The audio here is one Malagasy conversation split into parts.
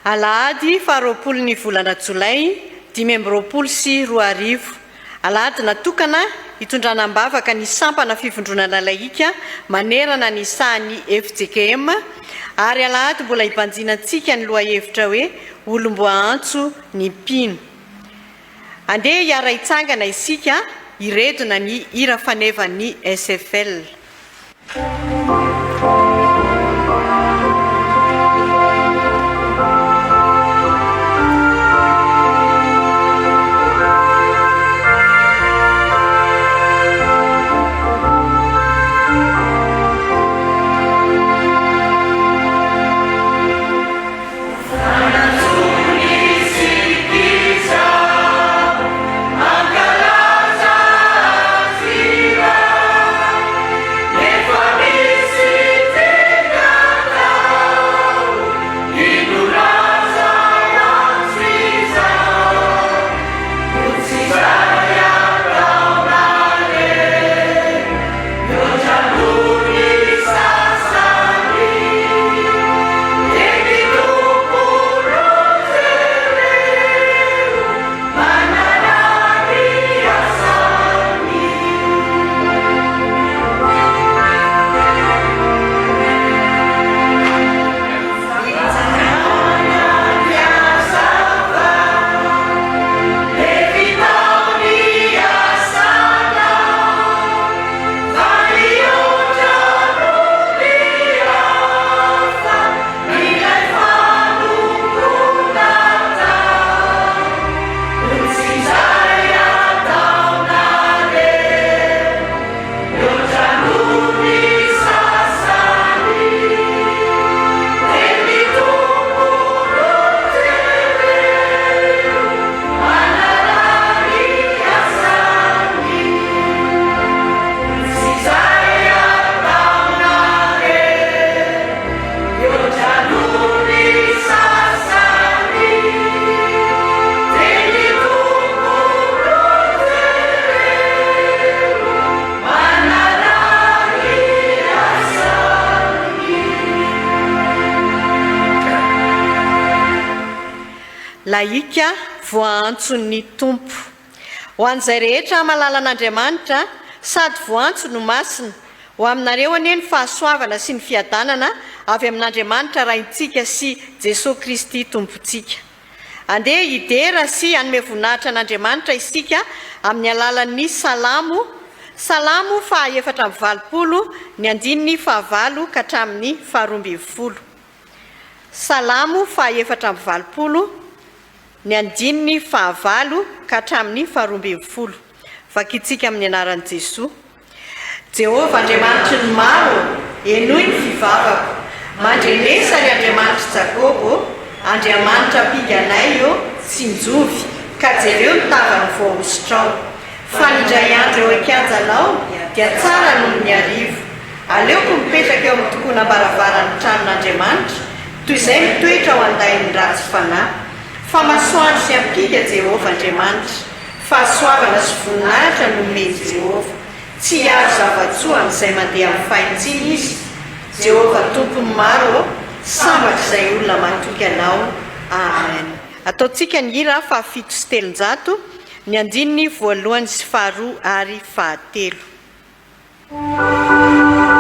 Alahady faharoapolo ny volana Jolay 2024. Alahady natokana hitondranam-bavaka ny sampana fivondronana laika manerana ny sahan'ny FJKM ary alahady mbola hibanjinantsika ny lohahevitra hoe olom-boantso ny mpino. Andeha hiara hitsangana isika hiredona ny hira fanevan'ny SFL. Laika voantso ny tompo. Ho an'izay rehetra malala an'Andriamanitra sady voantso no masina. Ho aminareo anie ny fahasoavana sy ny fiadanana avy amin'Andriamanitra raintsika sy Jesosy Kristy tompontsika. Andeha hidera sy hanome voninahitra an'Andriamanitra isika amin'ny alalan'ny salamo. Salamo faha-efatra amby valopolo ny andininy fahavalo ka hatramin'ny faharoambinifolo. Salamo faha-efatra amby valopolo ny andininy fahavalo ka hatramin'ny faharoambinifolo. Vakitsika amin'ny anaran'i Jesosy. Jehovah Andriamanitry ny maro, enoy ny fivavako. Mandrenesa ny Andriamanitry Jakobo, Andriamanitra mpiganay eo tsinjovy, ka jereo ny tavany voahosotrao. Fa ny indray andro eo ankianjanao dia tsara noho ny arivo. Aleoko mipetraka eo amin'ny tokonam-baravarany tranon'Andriamanitra, toy izay mitoetra ao andahin'ny ratsy fanahy. Fa masoandro sy ampika Jehovah Andriamanitra, fahasoavana sy voninahitra no omeny Jehovah. Tsy azo zava-tsoa amin'izay mandeha amin'ny fahitsiny izy. Jehovah tompony maro, sambatra izay olona matoky anao. Amen. Ataontsika ny hira fahafito sy telonjato, ny andininy voalohany sy faharoa ary fahatelo. Eni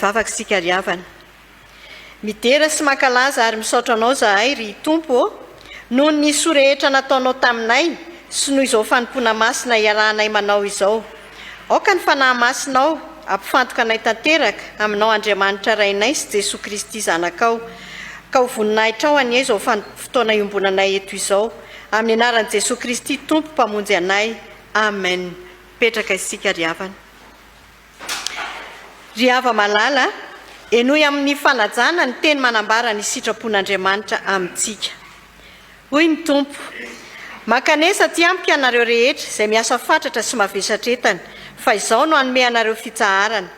ivavaka sika ry havana. Midera sy mankalaza ary misaotra anao zahay ry tompo noho ny sorehetra nataonao taminay sy noho izao fanompoana masina iarahanay manao izao. Aoka ny fanahy masinao ampifantoka anay tanteraka aminao Andriamanitra rainay sy Jesosy Kristy zanakao, ka ho voninahitra ao anie izao fotoana iombonanay eto izao, amin'ny anaran'i Jesosy Kristy tompo mpamonjy anay. Amen. Petraka isika ry havana. Ry hava malala, enoy amin'ny fanajana ny teny manambara ny sitrapon'Andriamanitra amintsika. Hoy ny tompo: makanesa ty ampika anareo rehetra izay miasa fatratra sy mavesatra entana, fa izao no hanome anareo fitsaharana.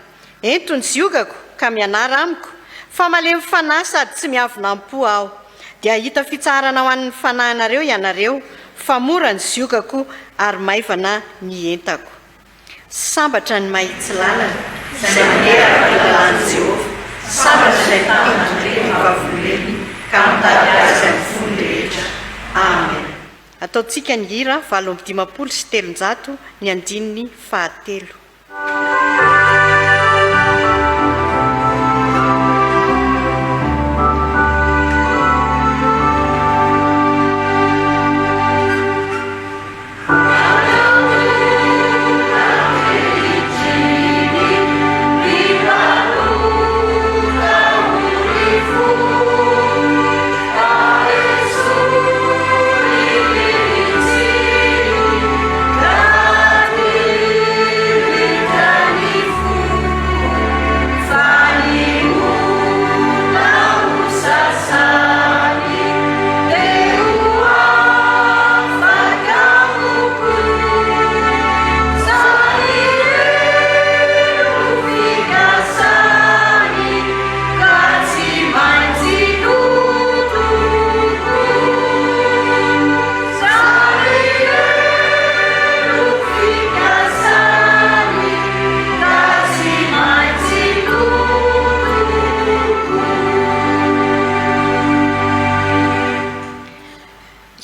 Ento ny ziogako ka mianara amiko, fa malemy fanahy sady tsy miavonam-po aho. Dia hita fitsaharana ho an'ny fanahinareo ianareo, fa mora ny ziogako ary maivana ny entako. Sambatra ny mahitsy lalana, izay maneraka ny lalàn'i Jehova. Sambatra ny tanana ny vavoleny, ka mitady azy amin'ny fony rehetra. Amen. Ataontsika ny hira 8:700 ny andininy 3.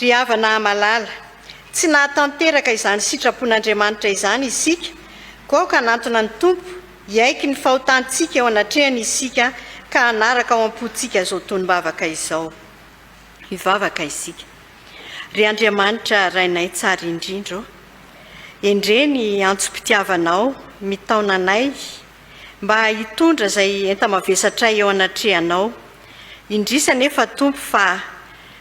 Ry havana malala, tsy nahatanteraka izany sitrapon'Andriamanitra izany isika, koa ka nantona ny tompo hiaiky ny fahotantsika eo anatrehany isika ka hanaraka ao am-pontsika zao tonim-bavaka izao. Hivavaka isika. Ry Andriamanitra rainay tsara indrindro, endreny antsom-pitiavanao mitaona anay mba hitondra izay enta-mavesatray eo anatrehanao. Indrisa nefa tompo fa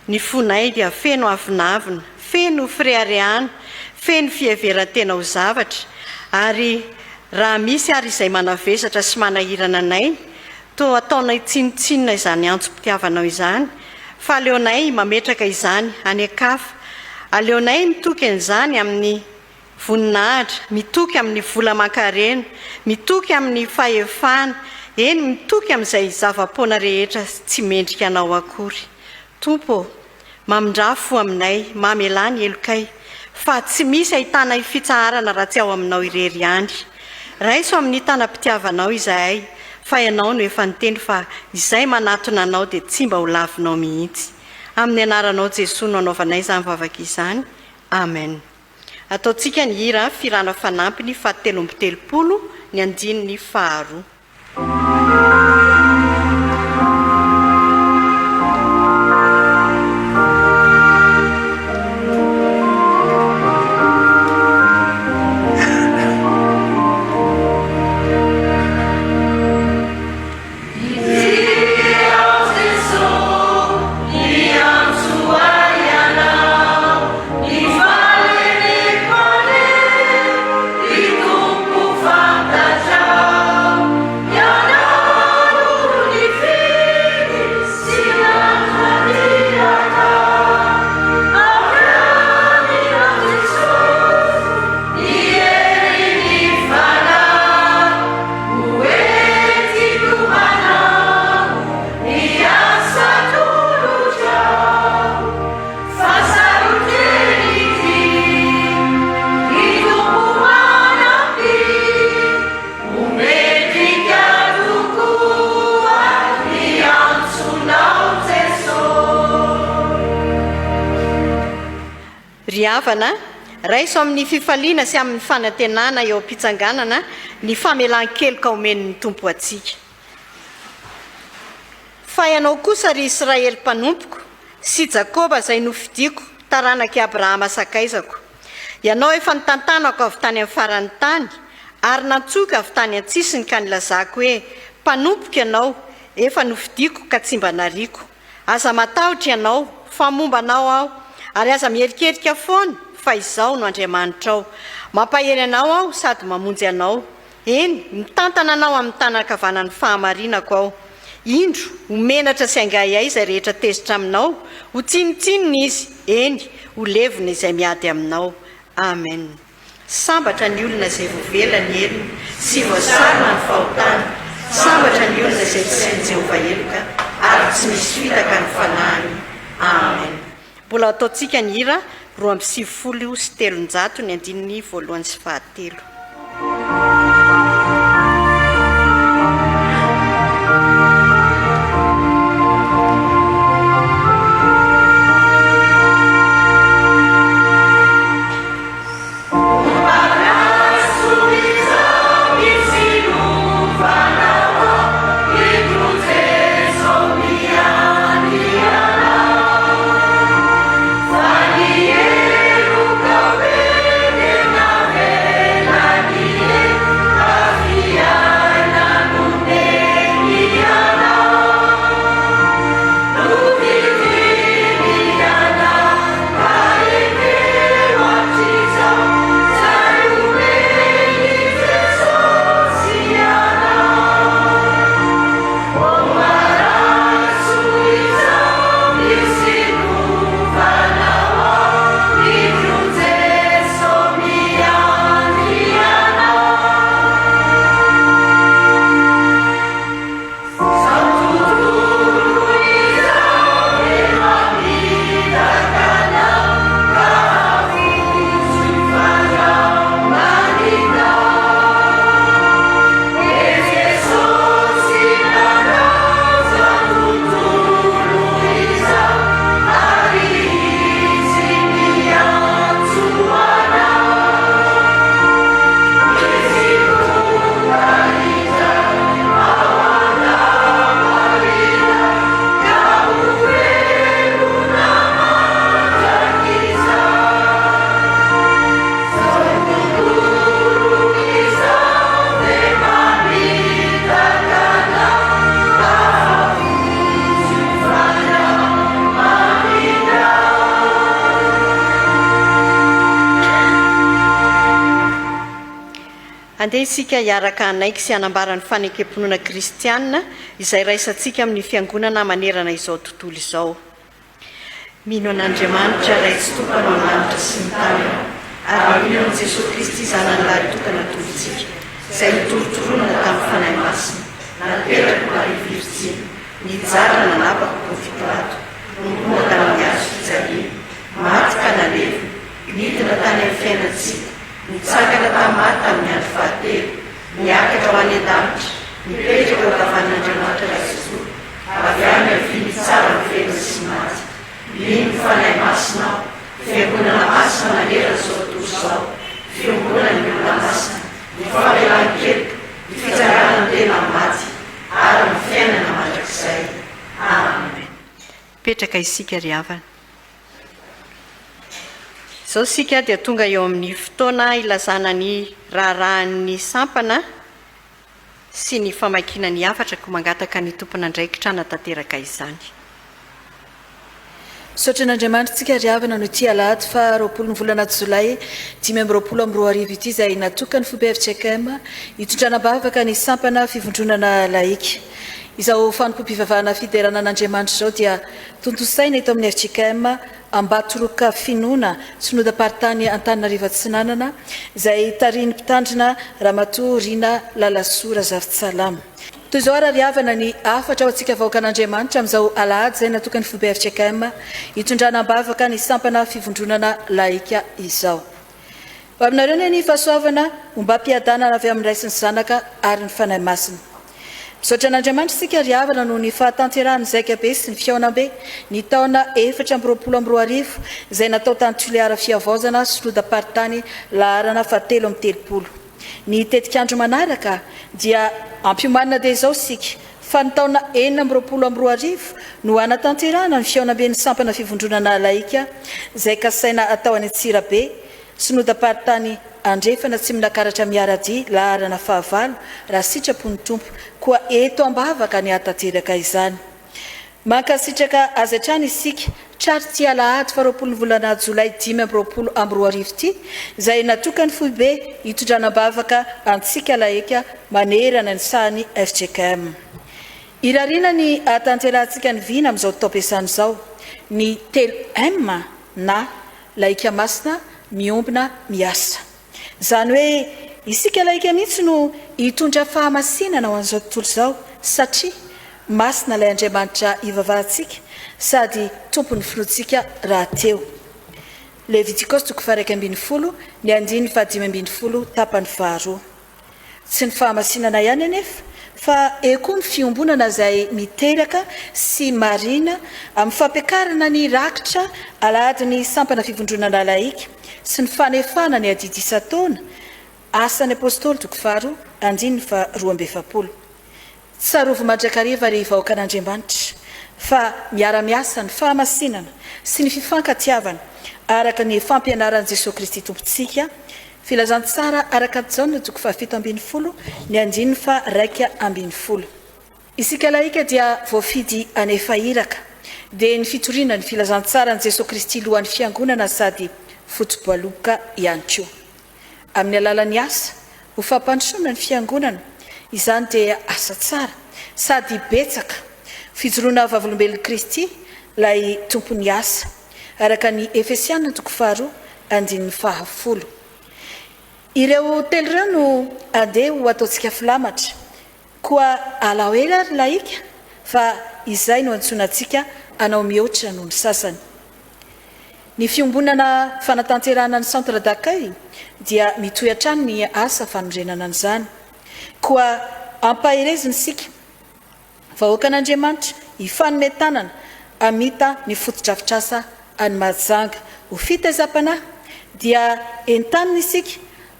ny fonay dia feno avinavina, feno fireharehana, feno fiheveran-tena ho zavatra, ary raha misy ary izay manavesatra sy manahirana anay, toa ataonay tsinotsinona izany antsom-pitiavanao izany, fa aleonay mametraka izany any akafa, aleonay mitoky an'izany amin'ny voninahitra, mitoky amin'ny vola mankarena, mitoky amin'ny fahefana, eny mitoky amin'izay zava-poana rehetra tsy mendrika anao akory. Tompo, mamindrafo aminay, mamelany elokay, fa tsy misy ahitanay fitsaharana raha tsy ao aminao irery ihany. Raiso amin'ny tanam-pitiavanao izahay, fa ianao no efa niteny fa izay manatona anao dia tsy mba ho lavinao mihitsy. Amin'ny anaranao Jesosy no anaovanay izany vavaka izany. Amen. Ataontsika ny hira firana fanampiny 770 ny andininy 2. Ry havana, raiso amin'ny fifaliana sy amin'ny fanantenana eo am-pitsanganana ny famelan-keloka omen'ny tompo atsika. fa ianao kosa ry Israely mpanompoko sy Jakoba izay nofidiako taranaky Abrahama sakaizako. Ianao efa nitantanako avy tany amin'ny farany tany ary nantsoka avy tany an-tsisiny ka nilazako hoe mpanompoka ianao, efa nofidiako ka tsy mba nariko. Aza matahotra ianao fa mombanao aho ary aza mierikerika foana fa izao no Andriamanitrao. Mampahery anao aho sady mamonjy anao. Eny, mitantana anao amin'ny tanankavanan'ny fahamarinako aho. Indro homenatra sy angahai izay rehetra tezitra aminao, ho tsinitsinina izy, eny ho levona izay miady aminao. Amen. Sambatra ny olona izay voavelany elona sy voasarona ny fahotana. Sambatra ny olona izay tsy ny Jehovah eloka ary tsy misy fitaka ny fanahiny. Amen. Mbola ataontsika ny hira 250 sy 300 ny andininy voalohany sy fahatelo. Andeha isika hiaraka anaiky sy hanambarany fanekemponana kristianina izay raisantsika amin'ny fiangonana manerana izao tontolo izao. Mino an'Andriamanitra ray tsy tokana ao lanitra sy ny tany, ary mino an' Jesosy Kristy zanany lahy tokana tolontsika, izay nitorotoronana tamin'ny fanahy masina, napetraka Maria Virjiny, nijara nanapaka Ponty Pilato, nomboka tamin'ny hazo fijaliana, maty ka naleva, nidina tany amin'ny fiainantsika, nitsangana tamin'ny tamin'ny andro fahatelo, niakatra ho any an-danitra, nipetraka eo ankavan'Andriamanitra ray Jesosy, avy any haviny tsara ny velona sy maty. Mino fanahy masina aho, fiangonana masina manerana izao tontolo izao, fiangonana ny olona masina, ny fahavelan-keloka, ny fitsanganana tena maty, ary ny fiainana mandrakizay. Amen. Petraka isika ry havana. Izao sika dia tonga eo amin'ny fotoana ilazana ny raharahan'ny sampana sy ny famakiana ny hafatra ko mangataka ny tompona andraikitra natanteraka izany. Misaotra an'Andriamanitra tsika ry havana no ity alahady fa 20 ny volana Jolay 2024 ity izay natokany FBFCKM hitondranam-bavaka ny sampana fivondronana laika. Izao fanompo-pivavahana fiderana an'Andriamanitra izao dia tontosaina eto amin'ny FCKM ambatoroka finoana synodam-paritany Antananarivo Atsinanana izay tariny mpitandrina Ramatoa Rina Lalasora Zavitsalama. Toy izao ary havana ny afatra ao antsika vahoaka an'Andriamanitra amin'izao alahady izay natokany FBFCKM hitondranam-bavaka ny sampana fivondronana laika izao. Ho aminareo ny fahasoavana momba ampiadanana avy amin'ny raisin'ny zanaka ary ny fanahy masina. Misaotra an'Andriamanitra isika ry havana no ny fahatanterahany zaikabe sy ny fiaonam-be ny taona 420 izay natao tany Toliara fiavaozana synodam-paritany laharana fahatelo amin'ny telopolo. Ny tetik'andro manaraka dia ampiomanina dia izao sika fa ny taona 2024 no anatanterahana ny fiaonamben'ny sampana fivondronana laika izay kasaina atao any Antsirabe sy nodaparitany andrefana tsy minakaratra miarady laharana fahavalo raha sitrapony tompo koa eto ambavaka ny atanteraka izany. Mankasitraka azy hatrany isika trary ty alahady faharoapolo ny volana Jolay 2024 ity izay natokany fohy be hitondranam-bavaka antsika laika manerana ny sahany FJKM. Irarina ny atanterahantsika ny vina amin'izao taom-piasana izao ny telo M na laika masina miombina miasa. Izany hoe isika laika mihitsy no hitondra fahamasinana ho an'izao tontolo izao satria masina ilay Andriamanitra ivavahantsika sady tompony filotsika raha teo. Levitikos 2:12 ny 5:5 tapany faharoa. Tsy ny fahamasinana ihany anefa fa eko ny fiombonana izay miteraka sy marina amin'ny fampiakarana ny rakitra alahady ny sampana fivondronana laika sy ny fanefana ny adidy isa-taona asan'ny apôstôly 2:2 tsarovo mandrakariva ry vahoaka an'Andriamanitra fa miara-miasa ny fahamasinana sy ny fifankatiavana araka ny fampianaran'i Jesosy Kristy tompontsika. Filazantsara araka Jaona 7:12 ny 9:2. Isika laika dia voafidy anefa iraka dia ny fitoriana ny filazantsara ny Jesosy Kristy lohan'ny fiangonana sady fotoboaloka ihany koa. Amin'ny alalan'ny asa ho fampandrosoana ny fiangonana izany dia asa tsara sady betsaka fijoroana vavolombelon'i Kristy lay tompony asa araka ny Efesiana 4:10. Ireo telo ireo no andeha ho ataontsika filamatra koa alahelo ary laika fa izay no antsonantsika anao mihoatra noho ny sasany. Ny fiombonana fanatanterahana ny centre d'accueil dia mitohy hatrany ny asa fanorenana an'izany koa ampahireziny sika vahoaka an'Andriamanitra ifanometanana amita ny fotodrafitrasa any Mahajanga ho fitezapana dia entaniny isika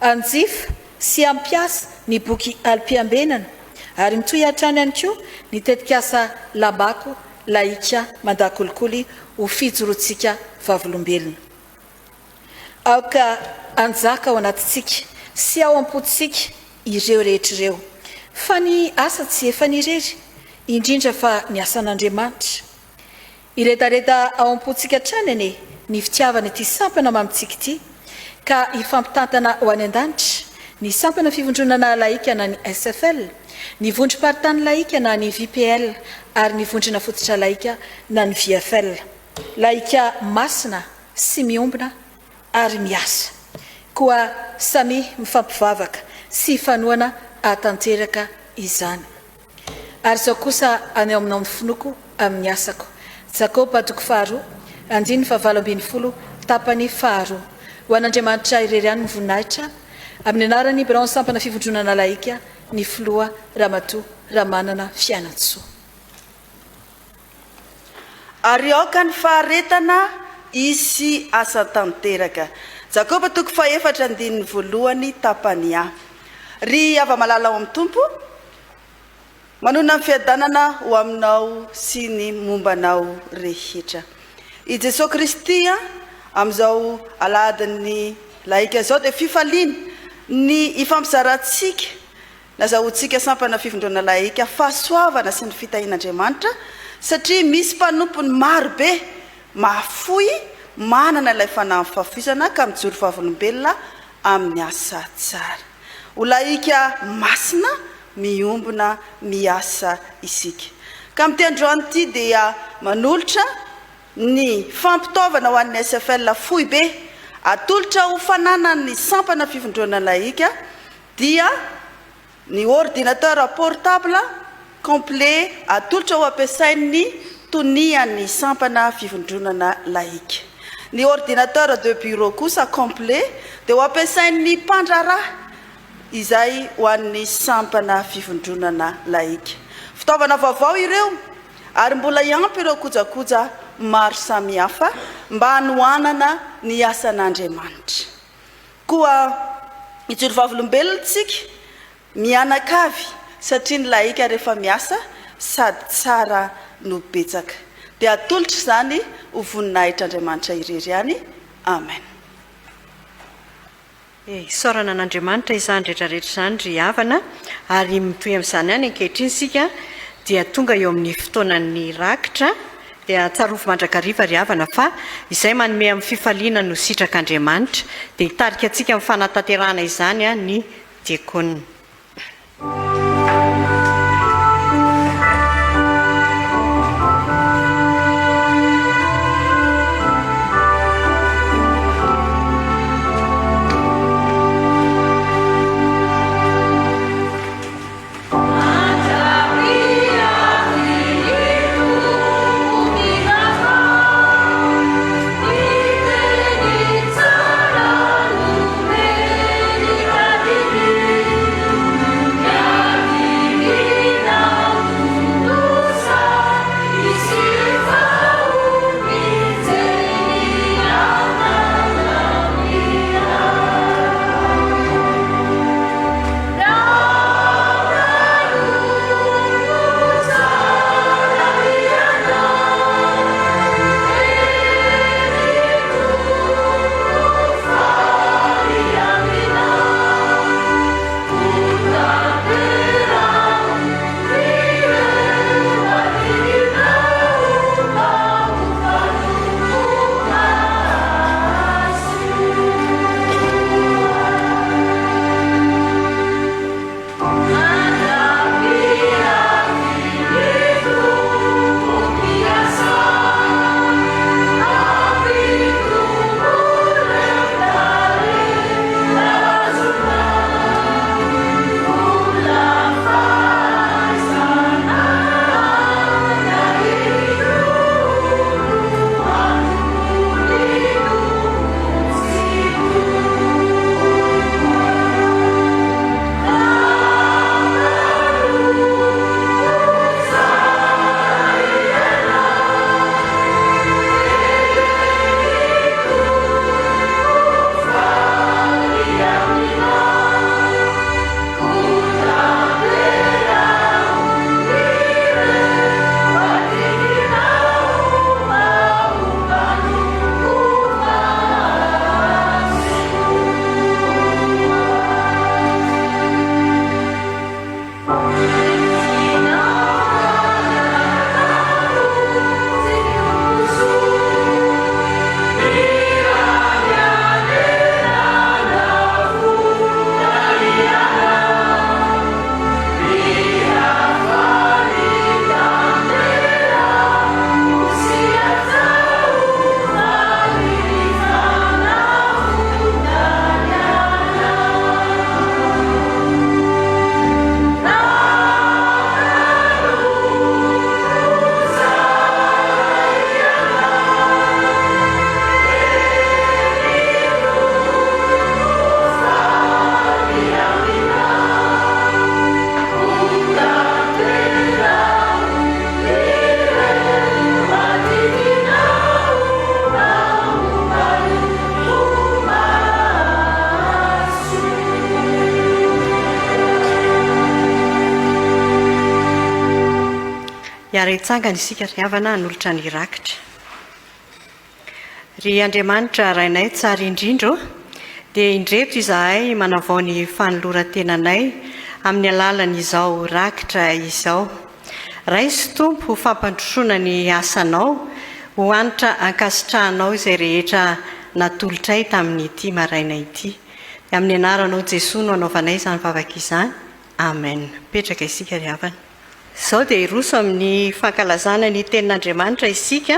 anjifa sy ampiasa ny boky alim-piambenana ary mitohy hatrany ihany koa ny tetikasa labako laika mandakolikoly ho fijorontsika vavolombelona. Aoka anjaka ao anatintsika sy ao am-potsika ireo rehetr'ireo fa ny asa tsy efa nirery indrindra fa ny asan'Andriamanitra. Iretareta ao am-potsika hatrany ane ny fitiavana ity sampana mamitsika ity ka ifampitantana ho any an-danitra ny sampana fivondronana laika na ny SFL, ny vondrom-paritany laika na ny VPL ary ny vondrona fototra laika na ny VFL. Laika masina sy miombina ary miasa koa samy mifampivavaka sy fanoana atanteraka izany. Ary zao kosa any aminao mifinoko amin'ny asako. Jakoba 2:2 tapany faharoa. Ho an'Andriamanitra irery ihany ny voninahitra amin'ny anarany Braon sampana fivondronana laika ny filoha Ramatoa Ramanana Fianantsoa. Ary aoka ny faharetana isy asa tanteraka. Jakoba 2:4 tapany A. Ry ava-malala ao amin'ny tompo, manona ny fiadanana ho aminao sy ny mombanao rehetra. I Jesosy Kristy amin'izao aladiny laika zao dia fifaliana ny ifampizarantsika nazahoantsika sampana fivondrona laika fahasoavana sy ny fitahian'Andriamanitra satria misy mpanompony maro be mahafoy manana ilay fanahy fahafisana ka mijoro vavolombelona amin'ny asa tsara. Ho laika masina miombona miasa isika. Ka amin'ny androany ity dia manolotra ny fampitaovana ho an'ny SFL fohy be atolotra ho fanana ny sampana fivondrona laika dia ny ordinateur portable complet atolotra ho ampiasain'ny tonian'ny sampana fivondronana laika. Ny ordinateur de bureau kosa complet dia ho ampiasain'ny mpandraraha izay ho an'ny sampana fivondronana laika. Fitaovana vaovao ireo ary mbola iampy ireo kojakoja maro samihafa mba hanoanana ny asan'Andriamanitra. Koa ijoro vavolombelontsika mianakavy satria ny laika rehefa miasa sady tsara no betsaka dia atolotra izany ho voninahitr'andriamanitra irery ihany amen. Isaorana an'Andriamanitra izany rehetrarehetra izany ry havana ary mitoy amin'izany ihany ankehitriny isika dia tonga eo amin'ny fotoanan'ny rakitra dia tsarovy mandrakariva ry havana fa izay manome amin'ny fifaliana no sitrak'Andriamanitra dia hitarika antsika amin'ny fanatanterahana izany ny diakonina. Hiara-hitsangana isika ry havana hanolotra ny rakitra. Ry Andriamanitra rainay tsara indrindra dia indreto izahay manavao ny fanoloran-tenanay amin'ny alalan'izao rakitra izao. Raisy Tompo ho fampandrosoana ny asanao, ho anitra ankasitrahanao izay rehetra natolotray tamin'ity maraina ity. Amin'ny anaranao Jesosy no anaovanay izany vavaka izany. Amen. Petraka isika ry havana. Izao dia hiroso amin'ny fankalazana ny tenin'Andriamanitra isika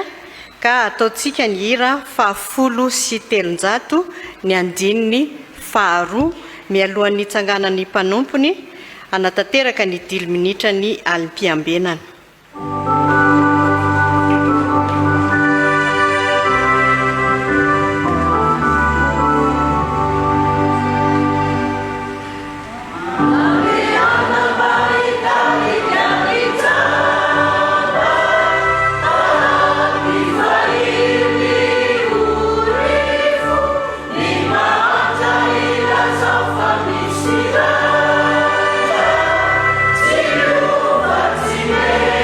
ka ataontsika ny hira 113 ny andininy 2 mialohan'ny itsanganan'ny mpanompony anatanteraka ny 10 minitra ny alim-piambenana. Yeah.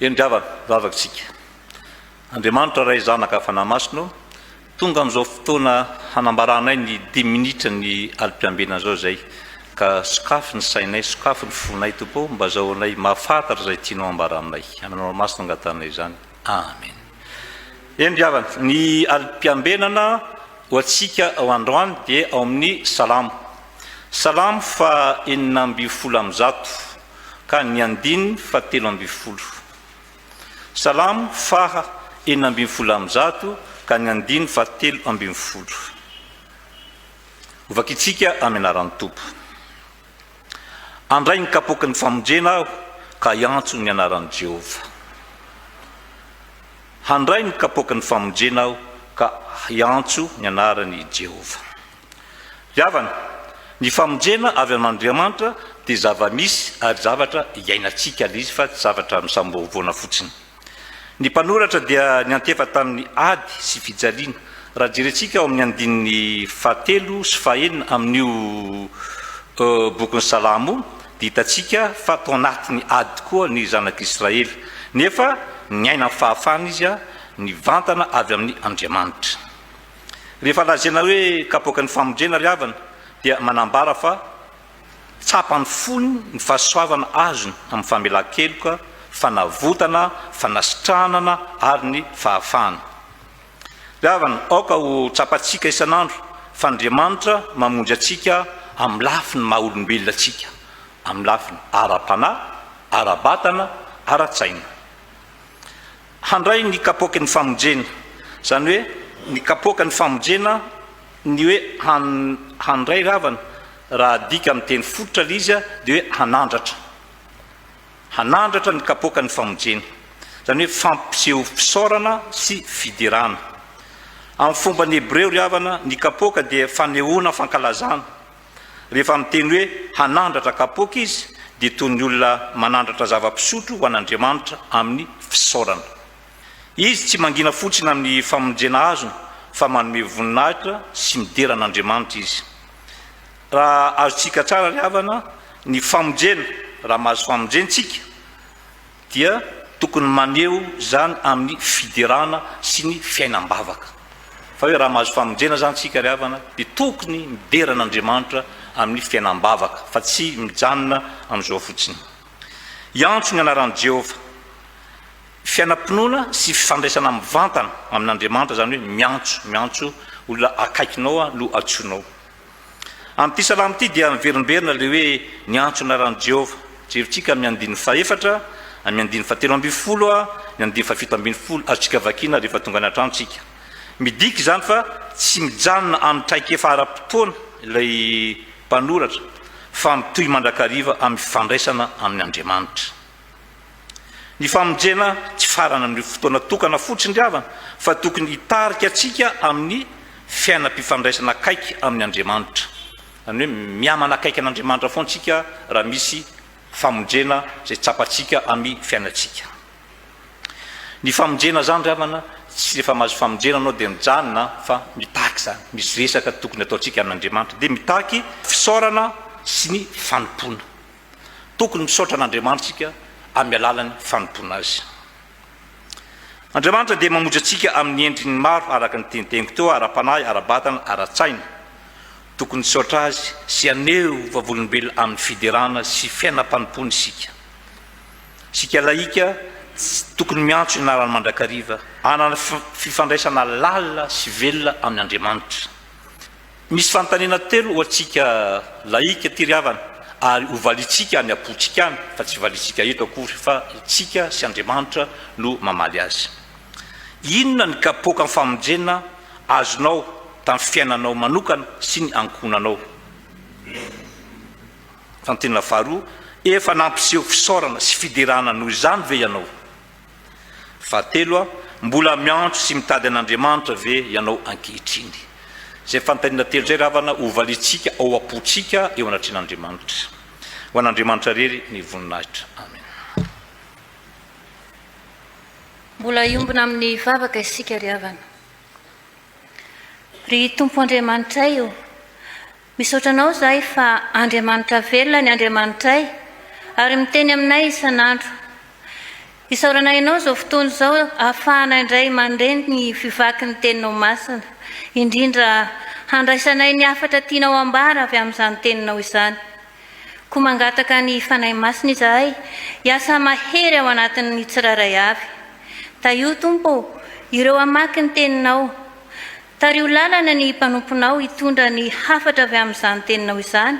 endriavana vavatsika Andriamanitra ray zanaka fanamasino tonga amin'izao fotoana hanambaranay ny 10 minitra ny alim-piambena zao zay ka sokafy ny sainay sokafy ny fonay tompo mba zahoanay mahafantatra zay tianao ambara aminay aminao masino angatanay zany amen endriavana ny alim-piambenana ho atsika ao androany dia ao amin'ny salamo fa 9:100 ka ny andiny fa 3:10 salamo fa 9:100 ka ny andiny fa 3:10 ovakitsika amenaran'ny tompo andray ny kapoky ny famonjena aho ka iantso ny anaran'i Jehova handray ny kapoky ny famonjena aho ka iantso ny anaran'i Jehova riavana ny famonjena avy amin'Andriamanitra dia zava-misy ary zavatra iainatsika izy fa tsy zavatra misambovoana fotsiny ny mpanoratra dia ny antefa tamin'ny ady sy fijaliana raha jerentsika ao amin'ny andininy 7 sy 9 amin'io bokin'ny salamo dia hitatsika fa tao anatin'ny ady koa ny zanak'Israely nefa ny aina amin'ny fahafana izy ny vantana avy amin'ny Andriamanitra rehefa lazaina hoe kapoka ny famonjena riavana dia manambara fa tsapany fony ny fahasoavana azony amin'ny famelan-keloka fanavotana fanasitranana ary ny fahafana riavana aoka ho tsapatsika isan'andro fa Andriamanitra mamonjy atsika amin'ny lafiny maha-olombelona atsika amin'ny lafiny ara-panahy ara-batana ara-tsaina handray ny kapoka ny famonjena zany hoe ny kapoka ny famonjena ny hoe handray riavana raha adika amin'ny teny fototra lizy dia hoe hanandratra ny kapoka ny famonjena zany hoe fampiseho fisaorana sy fidirana amin'ny fomba ny Hebreo riavana ny kapoka dia fanehoana fankalazana rehefa miteny hoe hanandratra kapoka izy dia toy ny olona manandratra zava-pisotro ho an'Andriamanitra amin'ny fisaorana izy tsy mangina fotsiny amin'ny famonjena azony fa manome voninahitra sy midera an'Andriamanitra izy raha azotsika tsara riavana ny famonjena raha mahazo famonjentsika dia tokony maneho zany amin'ny fiderana sy ny fiainam-bavaka fa hoe raha mahazo famonjena zany tsika riavana dia tokony midera an'Andriamanitra amin'ny fiainam-bavaka fa tsy mijanona amin'izao fotsiny iantso ny anaran'i Jehova fiainam-pinoana sy fifandraisana mivantana amin'Andriamanitra zany hoe miantso olona akaikinao no atsoinao amin'ity salamo ity dia miverimberina le hoe niantso ny anaran'i Jehova jerentsika amin'ny andiny 4 amin'ny andiny 13:10 ny andiny 17:10 azotsika vakina rehefa tonga ny antranontsika midiky zany fa tsy mijanona amin'ny traikefa ara-potoana ilay mpanoratra fa mitohy mandrakariva amin'ny fifandraisana amin'ny Andriamanitra ny famonjena tsy farana amin'ny fotoana tokana fotsiny riavana fa tokony hitarika atsika amin'ny fiainam-pifandraisana akaiky amin'ny Andriamanitra zany hoe miamana akaiky an'Andriamanitra foantsika raha misy famonjena zay tsapatsika amin'ny fiainatsika ny famonjena zany riavana tsy rehefa mahazo famonjena anao dia mijanona fa mitaky zany misy resaka tokony ataotsika amin'Andriamanitra dia mitaky fisaorana sy ny fanompoana tokony misaotra an'Andriamanitra tsika amin'ny alalan'ny fanompoana azy Andriamanitra dia mamonjy atsika amin'ny endriny maro araka ny teniteniko teo ara-panahy ara-batana ara-tsaina tokony misaotra azy sy aneho vavolombelona amin'ny fiderana sy fiainam-panompoana sika laika tokony miantso ny anarany mandrakariva anana fifandraisana lalina sy velona amin'ny Andriamanitra misy fanontaniana telo ho atsika laika ty riavana ary hovalitsika any apotsika any fa tsy valitsika eto akory fa itsika sy Andriamanitra no mamaly azy inona ny kapoka amin'ny famonjena azonao tamin'ny fiainanao manokana sy ny ankonanao fanontaniana faharoa efa nampiseho fisaorana sy fiderana noho izany ve ianao fahatelo mbola miantso sy mitady an'Andriamanitra ve ianao ankehitriny zay fanontaniana telo zay ravana hovalitsika ao apotsika eo anatrin'Andriamanitra ho an'Andriamanitra rery ny voninahitra amen mbola iombona amin'ny vavaka isika riavana ry tompo Andriamanitray io misaotranao zahay fa Andriamanitra velona ny Andriamanitray ary miteny aminay isan'andro isaorana ianao zao fotoana zao ahafahana indray mandreny ny fivaky ny teninao masina indrindra handraisanay ny afatra tianao ambara avy amin'izany teninao izany ko mangataka ny fanahy masina izahay hiasa mahery ao anatin'ny tsiraray avy taio tompo ireo amaky ny teninao tario lalana ny mpanomponao hitondra ny hafatra avy amin'izany teninao izany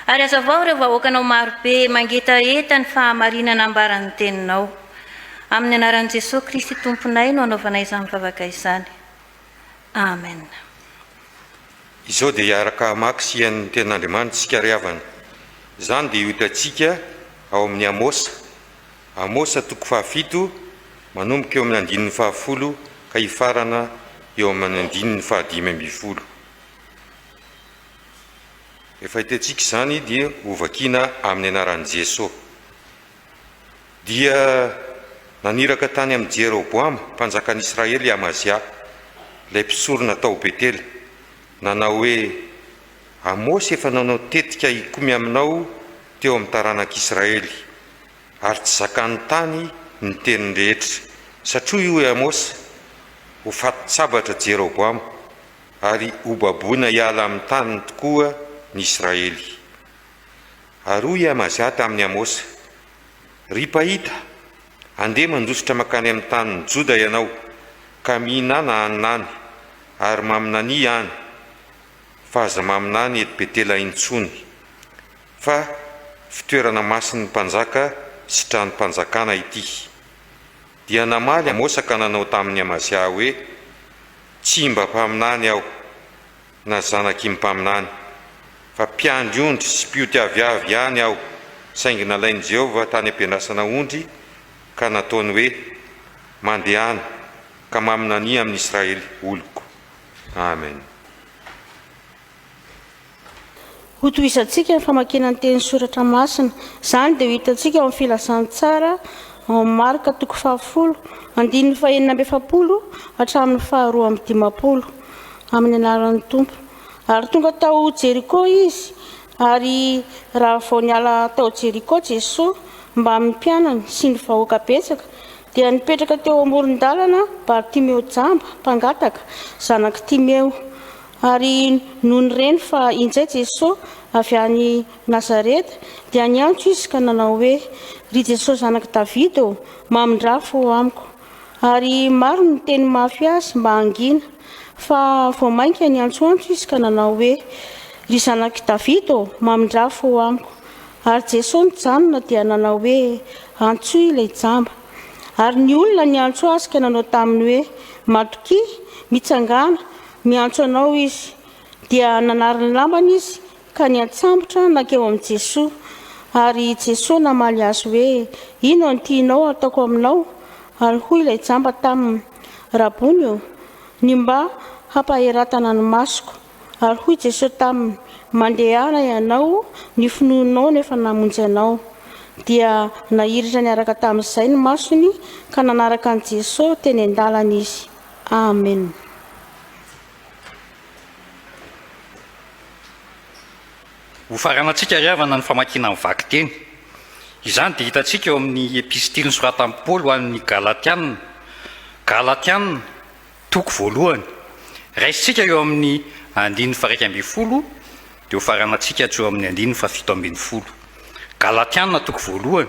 ary aza vao ireo vahoakanao marobe mangetareta ny fahamarinana ambaran'ny teninao amin'ny anaran'i Jesosy Kristy tomponay no anaovanay izany mivavaka izany amen. Izao dia hiaraka hamaky sian'ny tenin'Andriamanitra isika ry havana. Izany dia hitantsika ao amin'ny Amosa toko 7 manomboka eo amin'ny 10 ka hifarana eo amin'ny 15. Efa hitantsika izany dia hovakiana amin'ny anaran'i Jesosy. Dia naniraka tany amin'ny Jeroboama mpanjakan'Israely Amazia, ilay mpisorona tao Betela, nanao hoe Amosy efa nanao tetika hikomy aminao teo amin'ny taranak'Israely ary tsy zakany tany ny teniny rehetra satria io hoe Amosy ho faty-tsabatra Jeroboama ary ho baboina hiala amin'ny taniny tokoa ny Israely. Ary hoy Amazia tamin'ny Amosy, ry pahita, andeha mandositra makany amin'ny tanin'ny Joda ianao ka mihinana haninany ary maminany any fa aza maminany eto Betela intsony fa fitoerana masin'ny mpanjaka sy tranom-panjakana ity. Dia namaly Amosy ka nanao tamin'ny Amazia hoe tsy mba mpaminany aho na zanaky mpaminany fa mpiandry ondry sy mpiotiaviavy ihany aho, saingy nalain'i Jehovah tany ampiandrasana ondry ka nataony hoe mandehana ka maminany amin'ny Israely oloko. Amen. Ho tohisantsika ny famakiana ny teny soratra masina, izany dia ho hitantsika ao amin'ny filazantsara ao amin'ny Marka toko 7 (9-7) hatramin'ny 2-10 amin'ny anaran'ny Tompo. Ary tonga tao Jeriko izy, ary raha vao niala tao Jeriko Jesosy mba amin'ny mpianany sy ny vahoaka betsaka, dia nipetraka teo amoron-dalana Bartimeo jamba mpangataka, zanaky Timeo. Ary noho ny reny fa injay Jesosy avy any Nazareta, dia niantso izy ka nanao hoe, ry Jesosy zanaky Davida, mamindrafo amiko. Ary maro ny teny mafy azy mba hangina, fa vao mainka niantsoantso izy ka nanao hoe, ry zanaky Davida, mamindrafo amiko. Ary Jesosy nijanona dia nanao hoe, antsoy ilay jamba. Ary ny olona niantso azy ka nanao taminy hoe, matoky, mitsangana, miantso anao izy. Dia nanary ny lambany izy ka niatsambotra nakeo amin'ny Jesosy. Ary Jesosy namaly azy hoe, ino no tianao ataoko aminao? Ary hoy ilay jamba taminy, Rabony, ny mba hampaheratana ny masoko. Ary hoy Jesosy taminy, mandehana ianao, ny finoanao nefa namonjy anao. Dia nahiritra niaraka tamin'izay ny masony ka nanaraka an' Jesosy teny an-dalana izy. Amen. Ho faranantsika ry havana ny famakiana ny vaky teny. Izany dia hitantsika eo amin'ny epistily nosoratan'i Paoly ho an'ny Galatiana toko 1. Raisintsika eo amin'ny 1:12 dia ho faranantsika eo amin'ny 1:17. Galatiana toko 1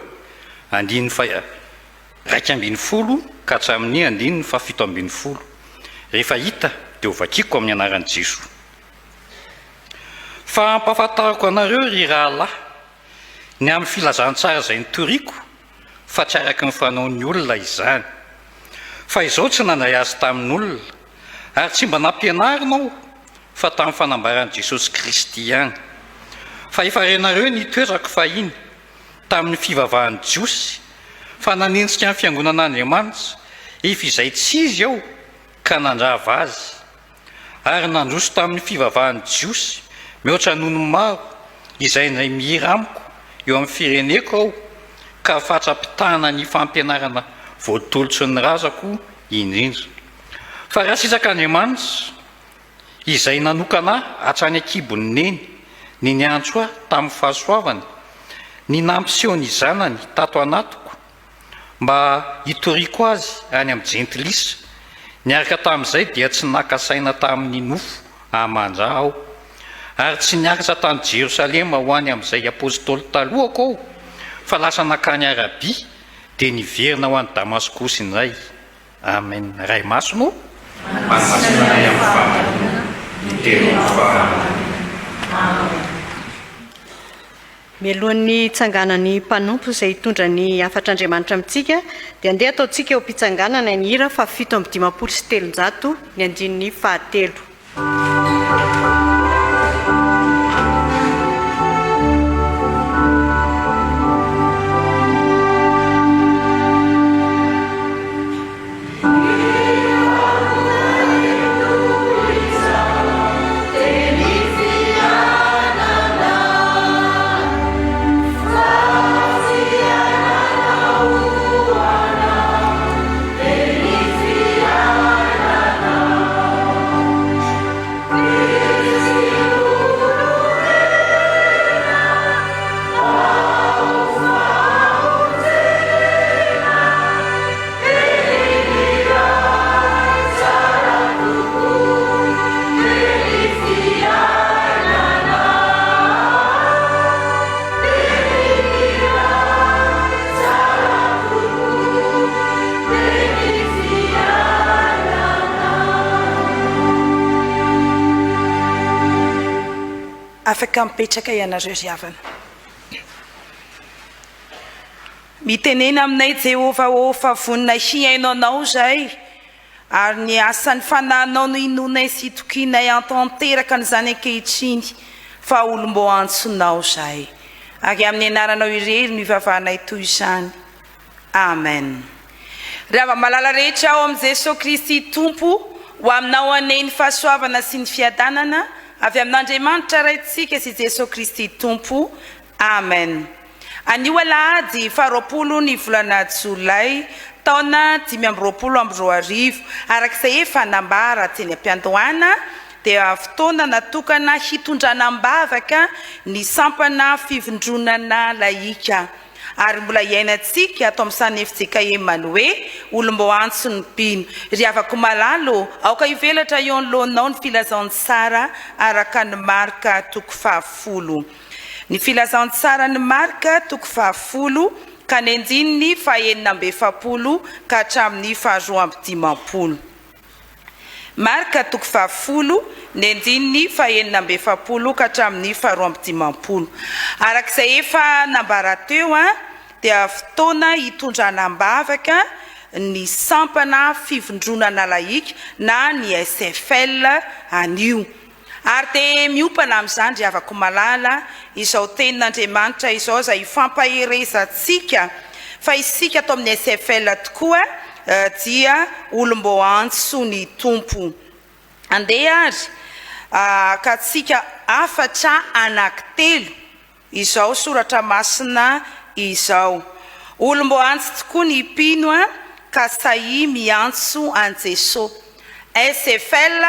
1:12 ka hatramin'ny 1:17. Rehefa hita dia ho vakiako amin'ny anaran'i Jesosy. Fa ampahafantarako anareo ry rahalahy, ny amin'ny filazantsara izay nitoriako fa tsy araka ny fanaon'ny olona izany. Fa izao tsy nanay azy tamin'olona, ary tsy mba nampianarinao fa tamin'ny fanambaran'i Jesosy Kristy ihany. Fa efa renareo nitoerako fahiny tamin'ny fivavahan'ny Jiosy, fa nanenjika ny fiangonan'Andriamanitra izay tsy izy ao ka nandrava azy. Ary nandroso tamin'ny fivavahan'ny Jiosy mihoatra nono maro izay nay mihira amiko eo amin'ny fireneko ao ka fatrapitahana ny fampianarana voatolotsy ny razako indrindra. Fa raha sitrак'Andriamanitra izay nanokana hatrany akibony neny ny niantso ahy tamin'ny fahasoavany, ny nampiseho ny zanany tato anatiko, mba hitoriko azy any amin'ny jentilisa. Niaraka tamin'izay dia tsy nakasaina tamin'ny nofo amanja aho, ary tsy niakatra tany Jerosalema ho any amin'izay apôstôly talohako aho, fa lasa nakany Arabia dia niverina ho any Damaskosy indray. Amen. Ray maso moa mialohan'ny tsanganany mpanompo izay hitondra ny afatr'Andriamanitra amintsika dia andeha ataontsika eo am-pitsanganana ny hira fa 7 sy telonjato ny andininy 3. Afaka mipetraka ianareo ry havana. Mitenena aminay Jehova ô fa vonina hiainao anao zay, ary ny asany fananao no inonay sy tokinay antanteraka n'izany ankehitriny fa olombo antsonao zay, ary amin'ny anaranao irery no ivavahanay toy izany. Amen. Raha malala rehetra ao amin'ny Jesosy Kristy Tompo, ho aminao aneny fahasoavana sy ny fiadanana avy amin'Andriamanitra raitsika sy Jesosy Kristy Tompo. Amen. Anio alahady 20 ny volana Jolay taona 2022 arak'izay efa nambara teny am-piandohana dia fotoana natokana hitondrana mbavaka ny sampana fivondronana laika, ary mbola iainantsika atao amin'ny sanefitsika emany hoe olombo antso ny mpino. Ry havako malalo aoka hivelatra eo anoloanao ny filazantsara araka ny Marka 10. Ny filazantsara ny Marka 10 ka ny andininy 9 ka hatramin'ny 12. Marka 10 ny andininy 9 ka hatramin'ny 12. Arak'izay efa nambara teo dia fotoana hitondrana mbavaka ny sampana fivondronana laika na ny SFL anio. Ary dia miopana amin'izany ry havako malala izao tenin'Andriamanitra izao izay ifampaherezantsika fa isika atao amin'ny SFL tokoa dia olombo antso ny Tompo. Andeha ary ka tsika afatra anankitelo izao soratra masina izao. Olombo antso tokoa ny mpino ka sahy miantso an Jesosy. SFL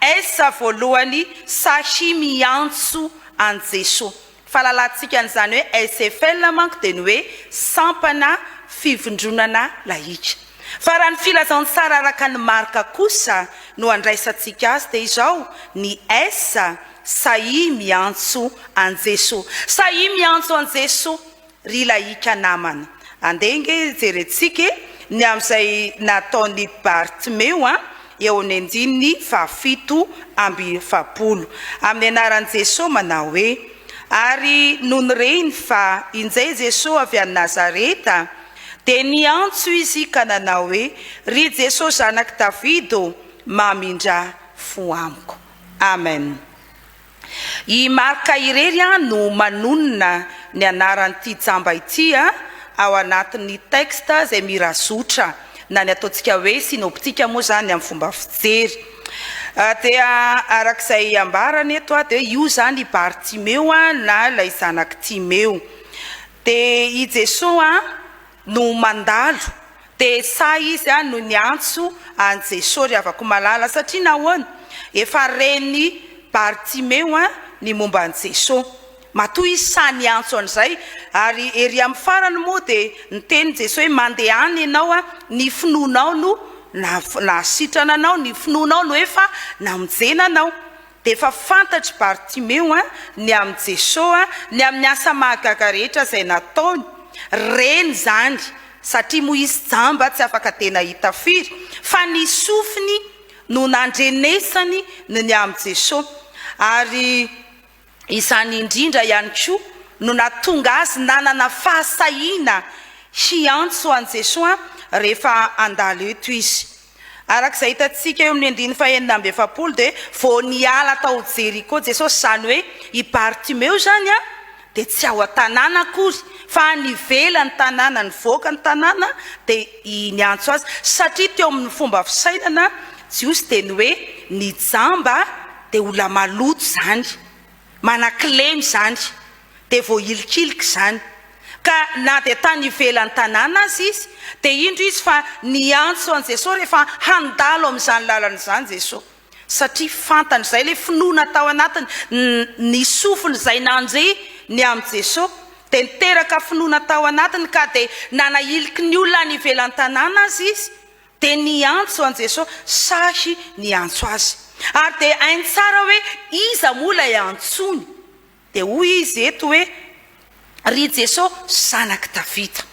esa voalohany sahy miantso an Jesosy. Falalantsika an'izany hoe SFL manko dia ny hoe sampana fivondronana laika. Fa raha ny filazantsara araka ny Marka kosa no andraisantsika azy dia izao ny S sahy miantso an Jesosy. Sahy miantso an Jesosy ry laika namana. Andenga jerentsika ny amin'izay nataony Bartimeo eo ny andininy 7 amby 70 amin'ny anaran'i Jesosy manao hoe: ary noho nyreny fa injay Jesosy avy any Nazareta dia niantso izy ka nanao hoe: ry Jesosy zanaky Davido, mamindra fo amiko. Amen. I Marka irery no manonona ny anaran'ity jamba ity ao anatin'ny texte izay mirazotra na ny ataontsika hoe sinoptika moa zany amin'ny fomba fijery. Dia arak'izay ambarany eto dia io zany Bartimeo na ilay zanaky Timeo. Dia i Jesosy no mandalo dia sa izy no niantso an Jesosy ry havako malala satria nahoana efa reny Bartimeo ny momba an Jesosy. matoa izy sany antso an'izay ary ery amin'ny farany moa dia nyteny jesosy hoe mandeha any ianao a ny finoanao no nasitrana anao ny finoanao no efa namonjena anao dia efa fantatry Bartimeo a ny amin'ny jesosy a ny amin'ny asa mahagaga rehetra izay nataony reny zany satria moa izy jamba tsy afaka tena hita firy fa ny sofiny no nandrenesany ny amin'ny jesosy ary izany indrindra ihany koa no natonga azy nanana fahasahiana hiantso an jesosy rehefa andalo eto izy arak'izay hitantsika eo amin'ny 9:7 dia vao niala tao Jeriko jesosy zany hoe i Bartimeo zany a dia tsy ao an-tanàna akory fa nivelany tanàna nivoaka ny tanàna dia niantso azy satria teo amin'ny fomba fisainana Jiosy dia ny hoe nijamba dia olona maloto zany manakilemy zany dia vao ilikiliky zany ka na dia tany ivelany tanàna azy izy dia indro izy fa niantso an jesosy rehefa handalo amin'izany lalana izany jesosy satria fantany izay le finoana tao anatiny ny sofiny izay nanjy ny amin'ny jesosy dia niteraka finoana tao anatiny ka dia nanahiliky ny olona ny ivelany tanàna azy izy dia niantso an jesosy sahy niantso azy ary dia hainy tsara hoe iza mola iantsony dia hoy izy eto hoe ry jesosy zanaky Davida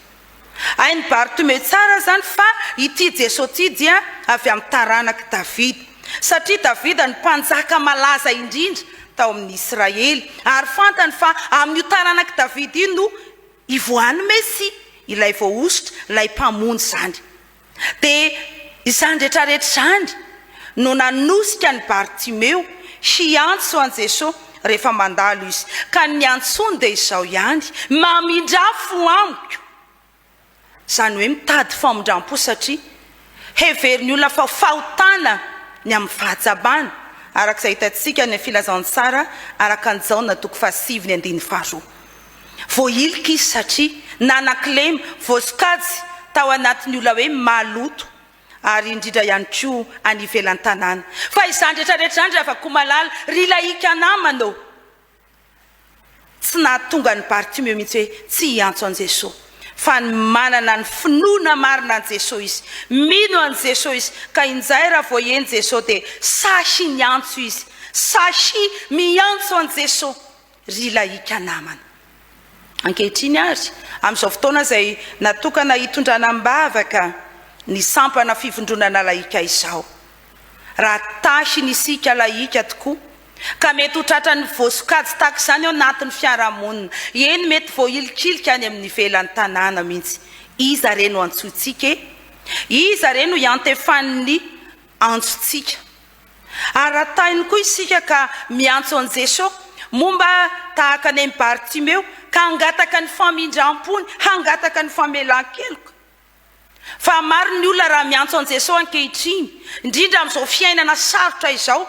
hainy Bartimeo tsara zany fa ity jesosy ty dia avy amin'ny taranaky Davida satria Davida ny mpanjaka malaza indrindra tao amin'ny Israely ary fantany fa amin'io taranaky Davida io no ivoany Mesia ilay voaositra ilay mpamonjy zany dia izany rehetrarehetra zany no nanosika ny Bartimeo hiantso an jesosy rehefa mandalo izy ka ny antsony dia izao ihany mamindrafo amiko zany hoe mitady famindram-po satria heveriny olona fa fahotana ny amin'ny fahatsabana arak'izay hitantsika ny filazantsara araka anjaona 7:2 voailika izy satria nanakilemy voasokajy tao anatin'ny olona hoe maloto ary indrindra ihany koa any ivelan'ny tanàna fa izany rehetrarehetra zany rehefa koa malala ry laika namanao tsy nahatonga ny Bartimeo mihitsy hoe tsy hiantso an jesosy fa ny manana ny finoana marina an jesosy izy mino an jesosy izy ka injay raha voaeny jesosy dia sahy niantso izy sahy miantso an jesosy ry laika namana ankehitriny ary amin'izao fotoana izay natokana hitondrana mbavaka ny sampana fivondronana laika izao raha tahy nisika laika tokoa ka mety ho tratra ny voasokajy tahaka izany ao anatin'ny fiarahamonina eny mety voailikilika any amin'ny ivelan'ny tanàna mihitsy iza reny ho antsoitsika iza reny ho iantefan'ny antsotsika ary raha tahiny koa isika ka miantso an jesosy momba tahaka ny Bartimeo ka hangataka ny famindram-pony hangataka ny famelan-keloka fa maro ny olona raha miantso an jesosy ankehitriny indrindra amin'izao fiainana sarotra izao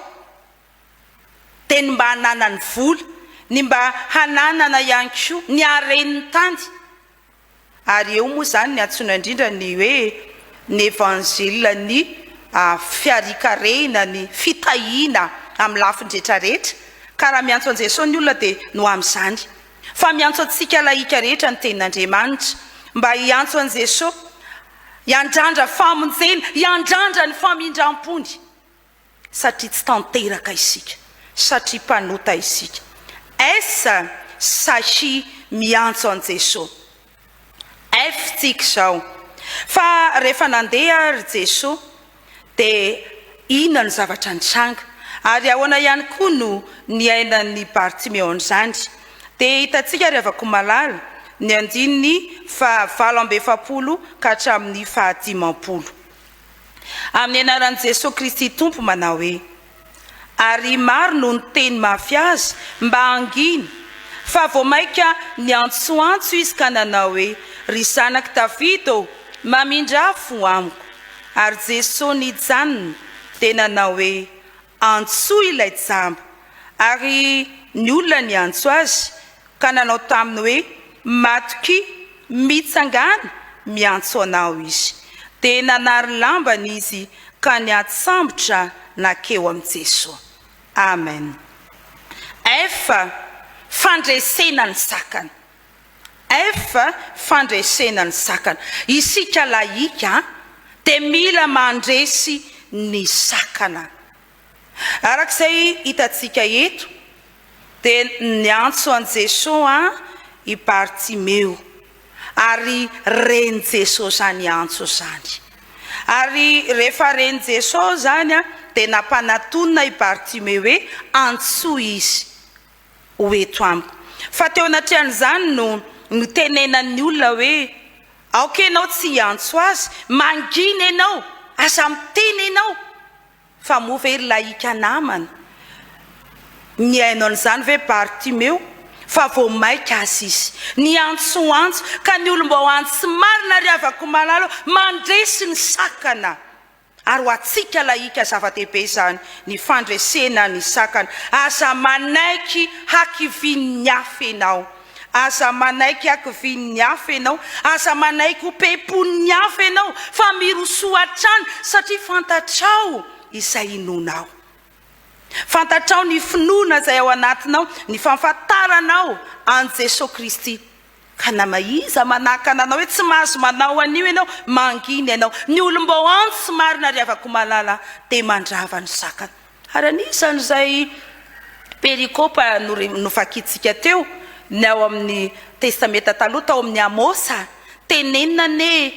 dia ny mba hanana ny vola ny mba hananana ihany koa ny hareniny tany ary eo moa zany ny antsoina indrindra ny hoe ny evangelina ny fiarikarena ny fitahiana amin'ny lafiny rehetrarehetra ka raha miantso an jesosy ny olona dia no amin'izany fa miantso antsika laika rehetra ny tenin'Andriamanitra mba hiantso an jesosy hiandrandra famonjena hiandrandra ny famindram-pony satria tsy tanteraka isika satria mpanota isika esa sahy miantso an jesosy efitsika izao fa rehefa nandeha ary jesosy dia inona ny zavatra nitranga ary ahoana ihany koa no ny ainan'ny Bartimeo an'izany dia hitantsika rehefa koa malala ny 9:7 ka hatramin'ny 10 amin'ny anaran'i Jesosy Kristy Tompo manao hoe ary maro no ny teny mafy azy mba hanginy fa vao maika ny antsoantso izy ka nanao hoe ry zanaky Davida mamindrafo amiko ary Jesosy nijanona dia nanao hoe antso ilay jamba ary ny olona ny antso azy ka nanao taminy hoe matoky mitsangana miantso anao izy dia nanary lambany izy ka niatsambotra nakeo amin'i Jesosy amen efa fandresena ny sakana. F fandresena ny sakana. Isika laika dia mila mandresy ny sakana. Arak'izay hitatsika eto dia ny antso an Jesosy i Bartimeo, ary reny Jesosy zany antso zany. Ary rehefa reny Jesosy zany dia nampanatonina i Bartimeo hoe antso izy ho eto amiko. Fa teo anatrehan'izany no tenenan'ny olona hoe aoka ianao tsy antso azy, mangina ianao, aza miteny ianao, fa moa ve ry laika namana. Ny hainao an'izany ve Bartimeo fa vao maika azy izy ny antsoantso, ka ny olomba ho antso marina ry avako malalo mandresy ny sakana. Ary ho atsika laika zava-dehibe zany ny fandresena ny sakana. Aza manaiky hakivin'ny hafa ianao, aza manaiky hakivin'ny hafa ianao, aza manaiky ho pempon'ny hafa ianao, fa mirosoatrany satria fantatrao izay inonao. Fantatrao ny finoana izay ao anatinao, ny fahafantaranao an Jesosy Kristy. Ka na maiza manakana anao hoe tsy mahazo manao anio ianao, manginy ianao. Ny olomba ho antso marina ry avako malala dia mandrava ny sakana. Ary anisan'izay perikopa nofakitsika teo ny ao amin'ny testamenta taloha tao amin'ny Amosa, tenenina ne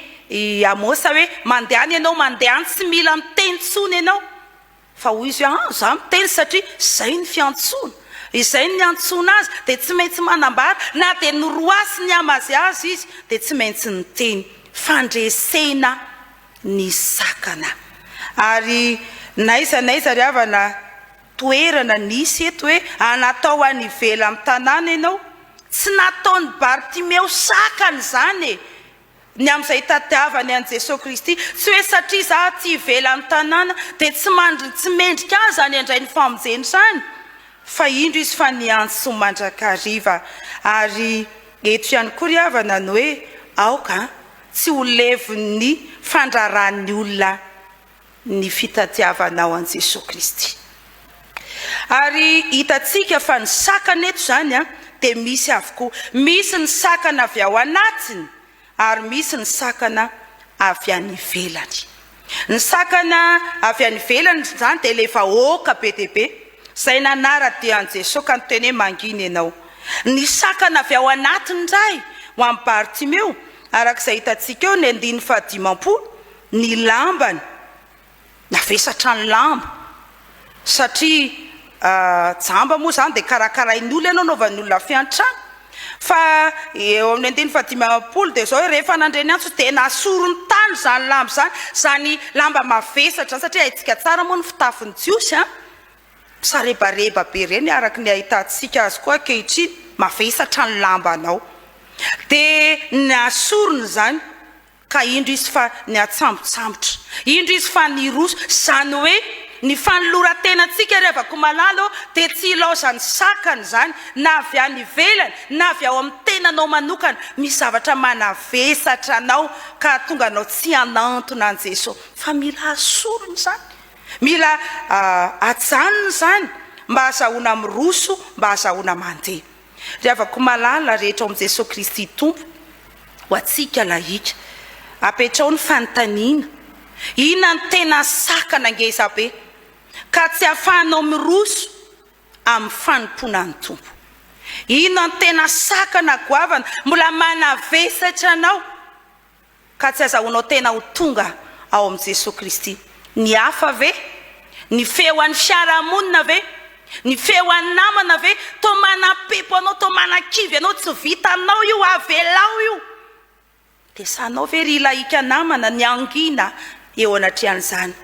Amosa hoe mandehany ianao, mandehany tsy mila miteny tsony ianao. Fa hoy izy hoe za miteny satria izay ny fiantsona, izay ny antsona azy dia tsy maintsy manambara, na dia noroasy ny amazy azy izy dia tsy maintsy niteny. Fandresena ny sakana. Ary naiza ry havana toerana nisy eto hoe anatao any ivela amin'ny tanàna ianao, tsy nataony Bartimeo sakana zany e. Ny amin'izay tadiavany an Jesosy Kristy, tsy hoe satria za ty ivela amin'ny tanàna dia tsy mendrika azy zany andray ny famonjeny zany, fa indro izy fa ny antso mandrakariva. Ary eto ihany koa ry havana ny hoe aoka tsy ho levon'ny fandraran'ny olona ny fitadiavanao an Jesosy Kristy. Ary hitatsika fa ny sakana eto zany dia misy avokoa, misy ny sakana avy ao anatiny ary misy ny sakana avy any ivelany. Ny sakana avy any ivelany zany dia lefa oka be dia be, izay nanara-dia an Jesosy ka niteny hoe mangina ianao. Ny sakana avy ao anatiny indray ho amin'ny Bartimeo, arak'izay hitatsika eo ny 15, ny lambany navesatra ny lamba, satria jamba moa zany dia karakarain'ny olona ianao naovan'ny olona fiantrano. Fa eo amin'ny 15 dia zao hoe rehefa nandreny antso dia nasoro ny tany zany lamba zany, zany lamba mavesatra, satria haitsika tsara moa ny fitafin'ny jiosy sarebareba be reny araky ny ahitantsika azy koa ankehitriny, mavesatra ny lambanao. Dia nasorony zany ka indro izy fa ny atsambotsambotra, indro izy fa ny roso, zany hoe ny fanoloran-tenantsika ry avako malalo dia tsy ilaoza ny sakana zany, na avy any ivelany na avy ao amin'ny tenanao manokana. Misy zavatra manavesatra anao ka tonga anao tsy hanantona an Jesosy, fa mila asorony zany, mila ajanony zany, mba azahoana miroso, mba azahoana mandeha. Ry avako malala rehetra ao amin'ny Jesosy Kristy Tompo, ho atsika laika apetrao ny fanontaniana, inona ny tena sakana ngeza be ka tsy ahafahanao miroso amin'ny fanompoana ny Tompo. Inona ny tena sakana goavana mbola manavesatra anao ka tsy azahoanao tena ho tonga ao amin'ny Jesosy Kristy. Ny hafa ve? Ny feo an'ny fiarahamonina ve? Ny feo an'ny namana ve? To manam-pepo anao, to manan-kivy anao, tsy vitanao io, avelao io. Dia sanao ve ry laika namana ny angina eo anatrehan'izany?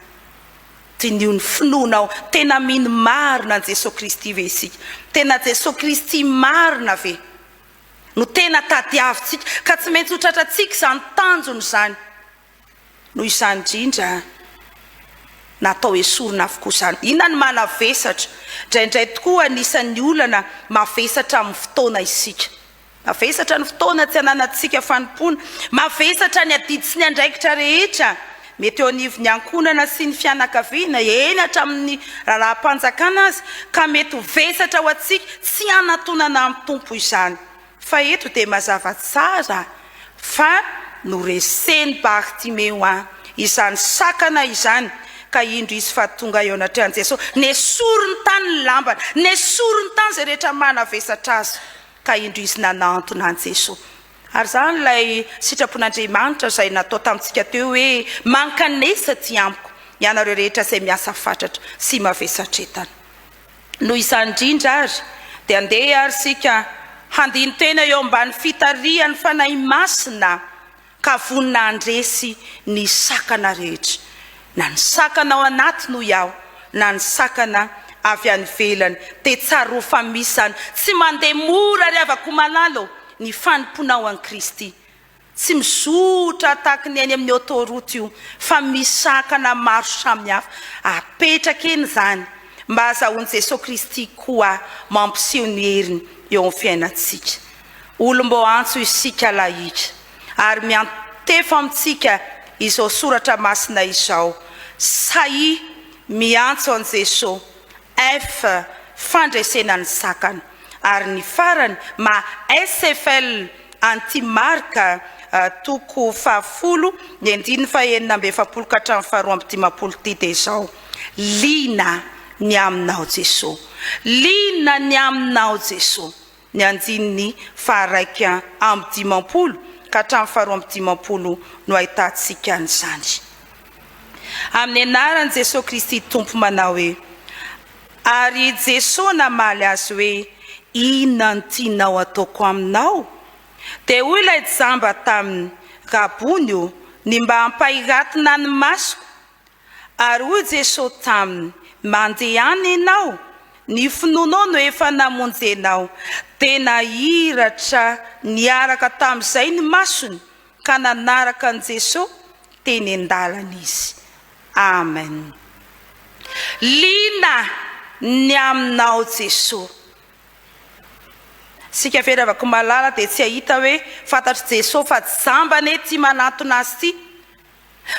Dia ny finoanao tena mino marina an Jesosy Kristy ve isika? Tena Jesosy Kristy marina ve? No tena tadiavintsika ka tsy maintsy ho tratratsika izany tanjony zany. Noho izany indrindra natao esorina avokoa zany. Inona ny manavesatra? Indraindray tokoa anisan'ny olana mavesatra amin'ny fotoana isika. Mavesatra ny fotoana tsy hananantsika fanompona, mavesatra ny adidy sy ny andraikitra rehetra mety eo anivony ankonana sy ny fianakaviana eny hatramin'ny raharam-panjakana azy ka mety ho vesatra ho atsika tsy anatonana amin'ny tompo izany fa eto dia mazava tsara fa noreseny Bartimeo izany sakana izany ka indro izy fa tonga eo anatrehan Jesosy nesory ny tany ny lambana nesory ny tany zay rehetra manavesatra azy ka indro izy nanantona an Jesosy ary zany ilay sitrapon'Andriamanitra izay natao tamintsika teo hoe mankanesa ty amiko ianareo rehetra izay miasa fatratra sy mavesatra entana noho izany indrindra ary dia andeha ary sika handiny tena eo ambany fitarihan'ny fanahy masina ka vonina andresy ny sakana rehetra na ny sakana ao anaty no iaho na ny sakana avy any velany dia tsaro famisany tsy mandeha mora ry avako malalo ny fanomponao an Kristy tsy mizotra tahaka ny any amin'ny autoroute io fa misakana maro samihafa apetraka eny zany mba azahoan'i Jesosy Kristy koa mampiseho ny heriny eo amin'ny fiainantsika olom-bo antso isika lahitra ary miantefa amintsika izao soratra masina izao sai miantso an Jesosy F fandresena ny sakana ary ny farany ma SFL antimarka toko 10 ny 9:7 ka hatramin'ny 12:15 ty dia izao lina ny aminao Jesosy lina ny aminao Jesosy ny andininy 1:50 ka hatramin'ny 2:50 no ahitantsika an'izany amin'ny anaran'i Jesosy Kristy tompo manao hoe ary Jesosy namaly azy hoe inona ny tianao ataoko aminao dia hoy ilay jamba tamin'ny gabony io ny mba hampahiratina ny masoko ary hoy Jesosy taminy mandeha any ianao ny finoanao no efa namonjenao dia nahiratra niaraka tamin'izay ny masony ka nanaraka an Jesosy teny an-dalana izy amen lina ny aminao Jesosy sika vera avako malala dia tsy ahita hoe fantatry Jesosy fa jambane ty manatona azy ty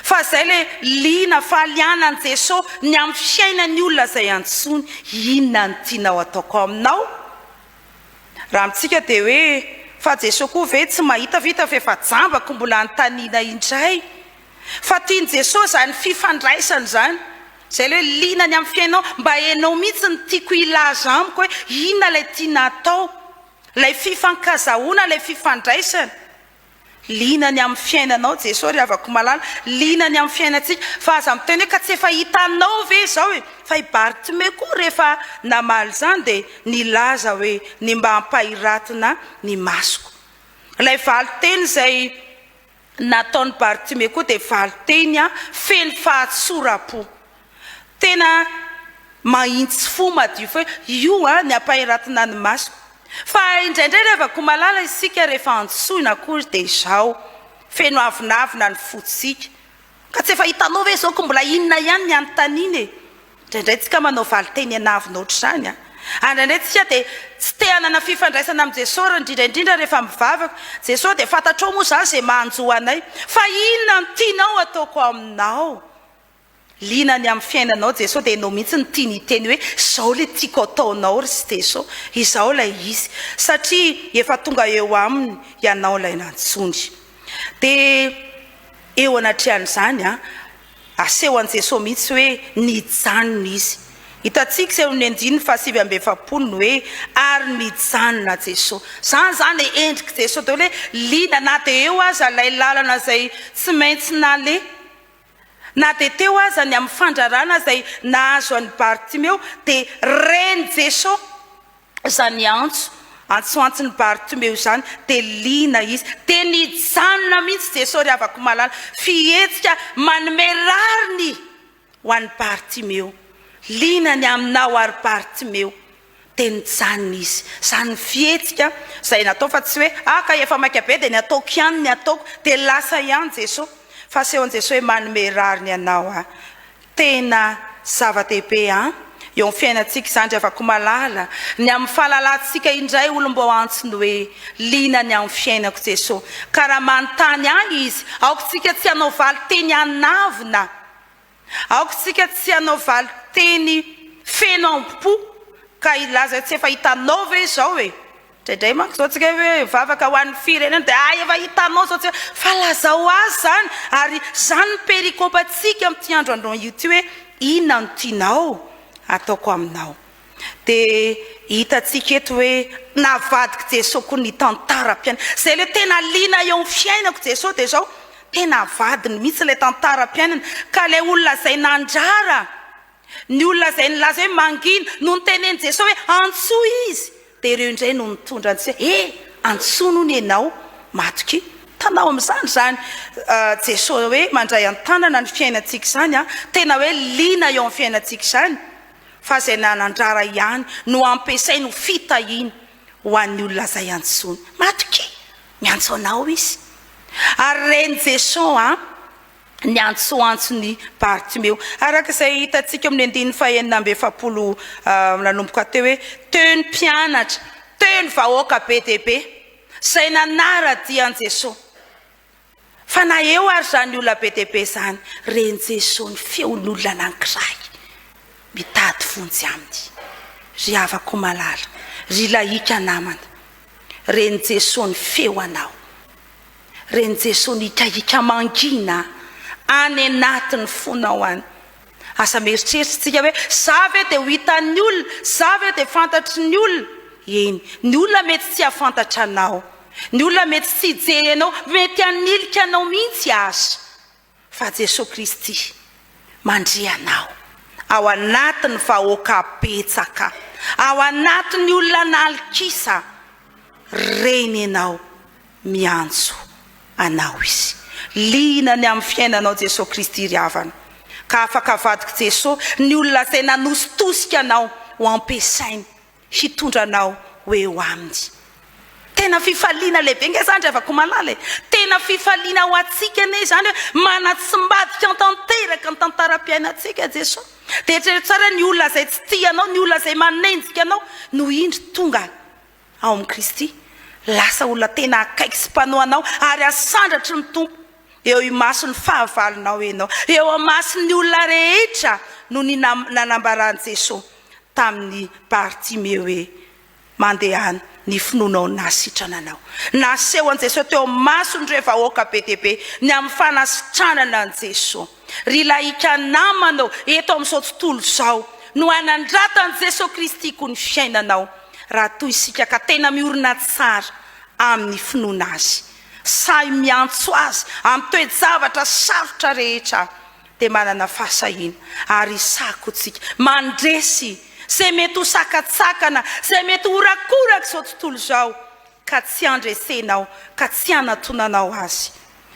fa zay le lina falianan Jesosy ny amin'ny fiainany olona zay antsony inona ny tianao ataoko aminao raha mitsika dia hoe fa Jesosy koa ve tsy mahita vita fa efa jambako mbola nytanina indray fa tiany Jesosy zany fifandraisany zany zay le hoe lina ny amin'ny fiainao mba hainao mihitsy ny tiako ilaza amiko hoe inona lay tiana atao lay fifankazahoana lay fifandraisana lina ny amin'ny fiainanao Jesosy ry avako malala lina ny amin'ny fiainantsika fa aza miteny hoe ka tsy efa hitanao ve zao hoe fa i Bartimeo koa rehefa namaly zany dia nilaza hoe ny mba hampahiratina ny masoko lay valiteny zay nataony Bartimeo koa dia valiteny feno fahatsoram-po tena mahintsy fo madio fa io ny hampahiratina ny masoko fa indraindray rehefa malala isika rehefa antsoina kory dia izao feno avinavina ny fotsika ka tsy efa hitanao ve zao ko mbola inona ihany ny anontaniana e indraindray tsika manao valiteny anavina ohatr' izany indraindray tsika dia tsy te hanana fifandraisana amin'ny Jesosy indrindraindrindra rehefa mivavaka Jesosy dia fantatrao moa zany zay mahanjo anay fa inona ny tianao ataoko aminao lina ny amin'ny fiainanao Jesosy dia enao mihitsy ny tiany hiteny hoe izao le tiako ataonao ry sy Jesosy izao lay izy satria efa tonga eo aminy ianao lay nantsony dia eo anatrehan'izany aseho an Jesosy mihitsy hoe nijanona izy hitantsika izay ny 9:7 no hoe ary nijanona Jesosy zany endrika Jesosy dia hoe lina na dia eo aza lay lalana zay tsy maintsy nale na dia teo aza ny amin'ny fandrarana zay nahazo an'ny Bartimeo dia reny Jesosy zany antsoantsony Bartimeo zany dia lina izy dia nijanona mihitsy Jesosy ry avako malala fihetsika manome rariny ho an'ny Bartimeo lina ny aminao ary Bartimeo dia nijanona izy zany fihetsika zay natao fa tsy hoe ka efa maika be dia ny ataoko ihany ny ataoko dia lasa ihany Jesosy fa sehon Jesosy hoe manome rariny ianao tena zava-dehibe eo amin'ny fiainantsika izany dry avako malala ny amin'ny fahalalantsika indray olo mbo antsony hoe lina ny amin'ny fiainako Jesosy ka raha manontany ahy izy aokotsika tsy hanao valiteny anavina aokotsika tsy hanao valiteny feno ampo ka ilaza tsy efa hitanao ve zao e Dray manko zao tsika hoe vavaka ho an'ny firenena dia efa hitanao zao tsika fa lazao azy zany ary zany ny perikôpantsika amin'ity andro andro io ty hoe inona no tianao ataoko aminao dia hitantsika eto hoe navadika Jesosy koa ny tantaram-piainana zay le tena lina eo amin'ny fiainako Jesosy dia zao tena vadiny mihitsy le tantaram-piainana ka le olona zay nandrara ny olona zay nilaza hoe mangina no niteneny Jesosy hoe antsoa izy dia ireo indray no mitondra antsika antsoa no ny ianao matoky tanao amin'izany zany Jesosy hoe mandray an-tanana ny fiainantsika zany tena hoe lina eo amin'ny fiainantsika zany fa zay nanandrara ihany no ampiasainy fitahiny ho an'ny olona zay antsony matoky miantso anao izy ary reny Jesosy ny antsoantsony Bartimeo araka izay hitantsika amin'ny andininy fahaenina amby efapolo nanomboka teo hoe teo ny mpianatra teo ny vahoaka be dia be izay nanaradian'i Jesosy fa na eo ary zany olona be dia be zany reny Jesosy ny feon'olona anankiray mitady vonjy aminy ry havako malala ry laika namana reny Jesosy ny feo anao reny Jesosy ny hikaika mangina any anatin'ny fonao any asa mieritreritsika hoe za ve dia ho hitan'ny olona za ve dia fantatry ny olona eny ny olona mety tsy hafantatra anao ny olona mety tsy hijery anao mety hanilika anao mihitsy azy fa Jesosy Kristy mandre anao ao anatin'ny vahoaka betsaka ao anatin'ny olona nalikisa reny ianao miantso anao izy lina ny amin'ny fiainanao Jesosy Kristy ry havana ka afaka avadika Jesosy ny olona zay nanositosika anao ho ampiasainy hitondra anao hoe eo aminy tena fifaliana lehibe nge zany ry havako malala tena fifaliana ho atsika ne zany hoe manatsimbadika an-tanteraka ny tantaram-piainantsika Jesosy dia eritrereto tsara ny olona zay tsy tia anao ny olona zay manenjika anao no indry tonga ao amin'ny Kristy lasa olona tena akaiky sy mpanoanao ary asandratry ny tompo eo imasony fahavalonao enao eo amasony olona rehetra no ny nanambarany Jesosy tamin'ny Bartimeo hoe mandehany ny finoanao nasitrana anao naseho an Jesosy teo masony re vahoaka be dia be ny amin'ny fanasitranana an Jesosy ry laika namanao eto amin'izao tontolo zao no anandratan Jesosy Kristy ko ny fiainanao raha toy isika ka tena miorina tsara amin'ny finoana azy say miantso azy amin'ny toe-javatra sarotra rehetra dia manana fahasahina ary sakotsika mandresy zay mety ho sakatsakana zay mety ho rakoraka izao tontolo zao ka tsy andresenao ka tsy anatonanao azy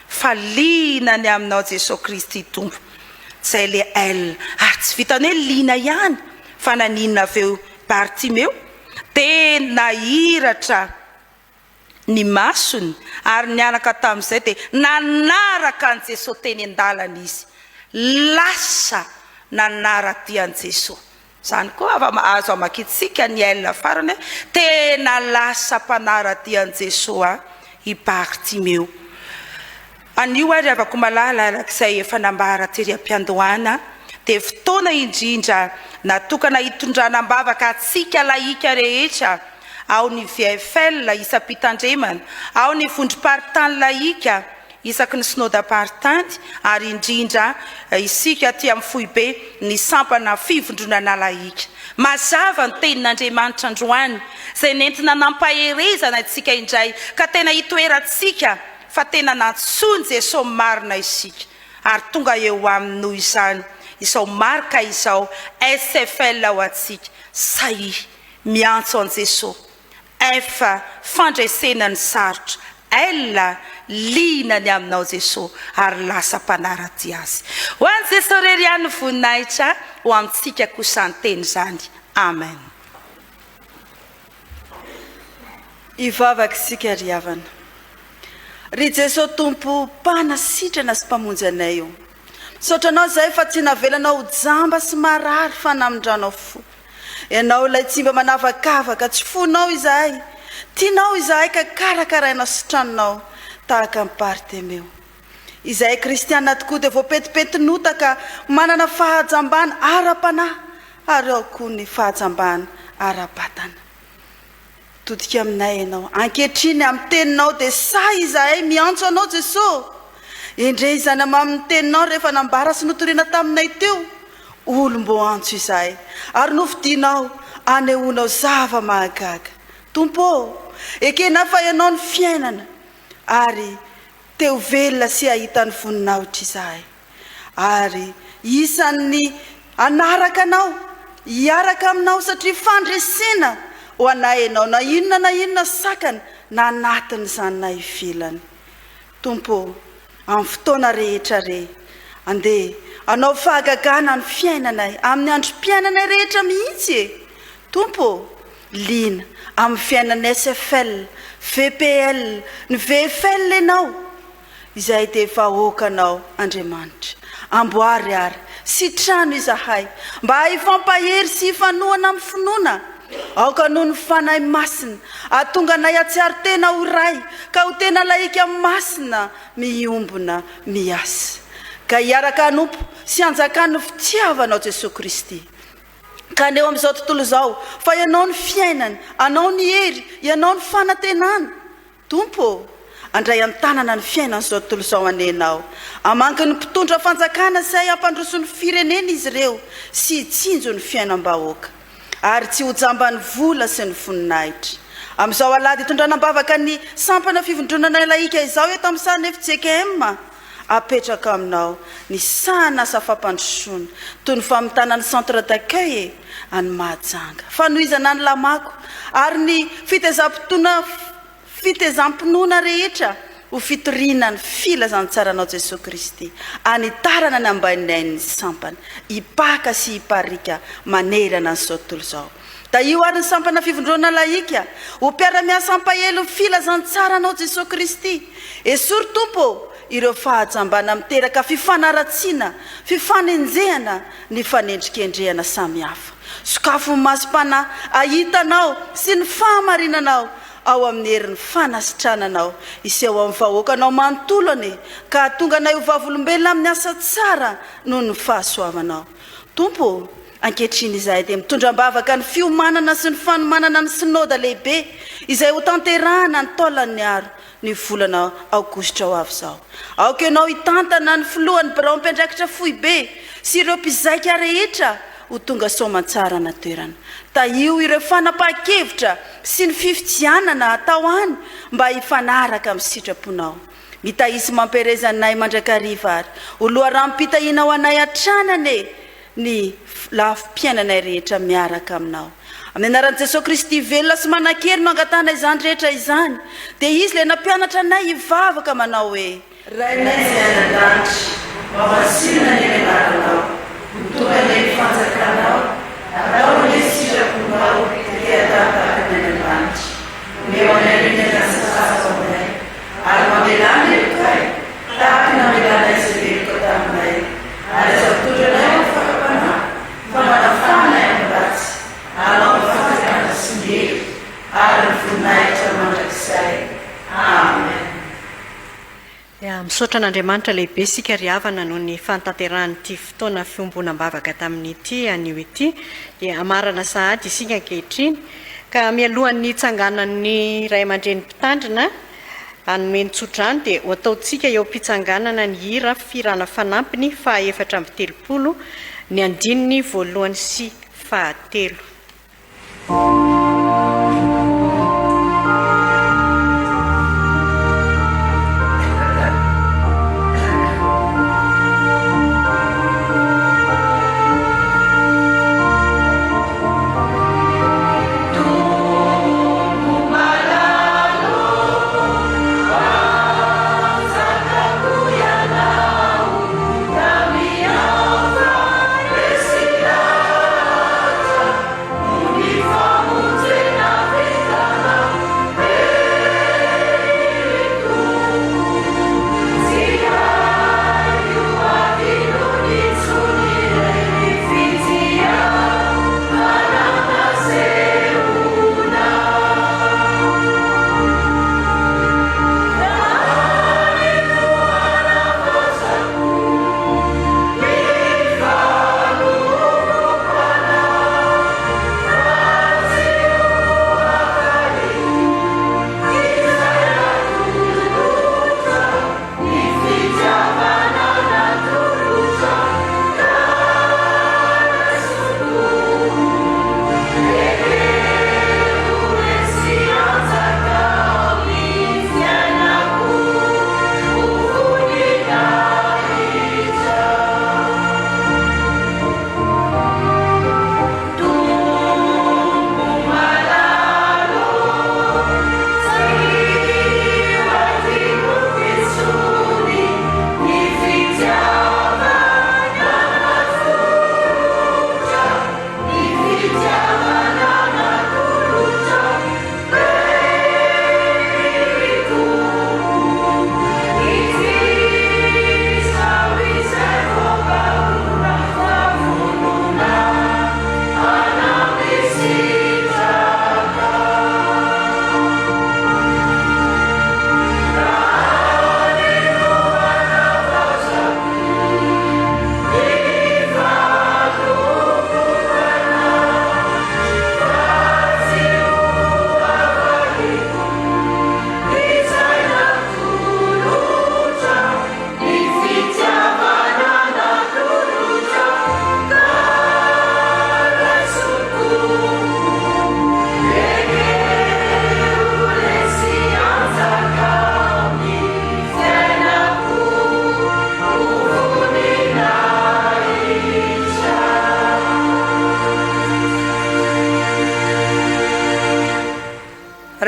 fa lina ny aminao Jesosy Kristy tompo zay le ary tsy vitany hoe lina ihany fa naninona aveo Bartimeo dia nahiratra ny masony ary nianaka tamin'izay dia nanaraka an Jesosy teny an-dalana izy lasa nanaradian Jesosy zany koa azo amakitsika ny ailina farany tena lasa mpanaradian Jesosy i Bartimeo anio ary avako malala arak'izay efa nambara tery am-piandohana dia fotoana indrindra natokana hitondranam-bavaka atsika laika rehetra ao ny VFL isam-pitandremana ao ny vondrom-paritany laika isaky ny synodam-paritany ary indrindra isika ty amin'ny foibe ny sampana fivondronana laika mazava ny tenin'Andriamanitra androany zay nentina nampaherezana atsika indray ka tena hitoerantsika fa tena nantsony Jesosy marina isika ary tonga eo amin'ny noho izany izao marika izao SFL ho atsika say miantso an Jesosy efa fandresena ny sarotra ela lina ny aminao Jesosy ary lasa mpanarady azy ho an'i Jesosy rery ihany voninahitra ho amintsika kosa ny teny zany amen. Ivavaka isika ry havana ry Jesosy tompo mpanasitrana sy mpamonjy anay io saotranao zay fa tsy navelanao jamba sy marary fa namindranao fo ianao ilay tsy mba manavakavaka tsy fonao izahay tianao izahay ka karakarainao sy tranonao tahaka ny Bartimeo izahay kristiana tokoa dia voapetipeti-nota ka manana fahajambana ara-panahy ary ao koa ny fahajambana ara-batana todika aminay ianao ankehitriny amin'ny teninao dia sa izahay miantso anao Jesosy indre izany amin'ny teninao rehefa nambara sy notoriana taminay teo olom-bo antso izahay ary nofidianao anehoanao zava-mahagaga tompo ekena fa ianao ny fiainana ary teo velona sy ahitany voninahitra izahay ary isan'ny anaraka anao hiaraka aminao satria fandresena ho anay ianao na inona sakana na anatiny izany na ivelany tompo amin'ny fotoana rehetra andeha anao fahagagana ny fiainanay amin'ny androm-piainanay rehetra mihitsy tompo lina amin'ny fiainanay SFL VPL ny VFL ianao izay dia vahoakanao Andriamanitra amboary ary sy trano izahay mba hifampahery sy hifanohana amin'ny finoana aoka noho ny fanahy masina ahatonga anay atsiary tena ho ray ka ho tena laika masina miombona miasa ka hiaraka anompo sy anjakany ny fitiavanao Jesosy Kristy ka neo amin'izao tontolo izao fa ianao ny fiainana anao ny hery ianao ny fanantenana tompo andray amin'ny tanana ny fiainana izao tontolo izao anenao amanky ny mpitondra fanjakana izay hampandroso ny firenena izy ireo sy hitsinjo ny fiainam-bahoaka ary tsy ho jambany vola sy ny voninahitra amin'izao alady hitondranam-bavaka ny sampana fivondronana laika izao eto amin'ny sariny FJKM apetraka aminao ny sanasa fampandrosoana toy ny famitana ny centre d'accueil any Mahajanga fanohizana ny lamako ary ny fitezam-pinoana rehetra ho fitoriana ny filazantsaranao Jesosy Kristy anitarana ny ambaninay ny sampana hipaka sy hiparika manerana n'izao tontolo izao da io ary ny sampana fivondrona laika ho mpiara-miasa ampahelo ny filazantsaranao Jesosy Kristy esory tompo ireo fahajambana miteraka fifanaratsiana fifanenjehana ny fanendrikendrehana samihafa sokafo masom-pana ahitanao sy ny fahamarinanao ao amin'ny herin'ny fanasitrananao iseho amin'ny vahoakanao manontolony ka tonga anay ho vavolombelona amin'ny asa tsara noho ny fahasoavanao tompo ankehitriny izahay dia mitondram-bavaka ny fiomanana sy ny fanomanana ny synôda lehibe izay ho tanterahana ny taolan'ny aro ny volana aogositra ho avy izao aoka ianao hitantana ny filohan'ny birao mpiandraikitra fohibe sy ireo mpizaika rehetra ho tonga soamantsara na toerana ta io ireo fanapahan-kevitra sy ny fifidianana atao any mba hifanaraka amin'ny sitraponao mitahisy mamperezanay mandrakariva ary ho loharampitahiana ho anay atranane ny lafim-piainanay rehetra miaraka aminao amin'ny anaran'i Jesosy Kristy velona sy manan-kery no angatana izany rehetra izany dia izy ilay nampianatra anay hivavaka manao hoe rainay izay an-danitra mavasinana ny anaranao tonga ny fanjakanao atao ny sitraponao dia tataka ny an-danitra meo anay sasasa aminay ary mamelana ekay tahaka namelana izy ireko taminay ary azatondranay amin'ny fakapanahy fa manafana amin'ny ratsy anao ny fanjakana sy ny hery ary ny voninahitra mandrakizay amen. Misaotra an'Andriamanitra lehibe sika riavana noho ny fantanterahanyity fotoana fiombonam-bavaka tamin'ity anio ity dia amarana sahady isika ankehitriny ka mialohan'ny tsanganan'ny ray aman-dreny mpitandrina anomeny tsodrano dia ho ataontsika eo mpitsanganana ny hira firana fanampiny faha 430 ny andininy voalohany sy fahatelo. Vamos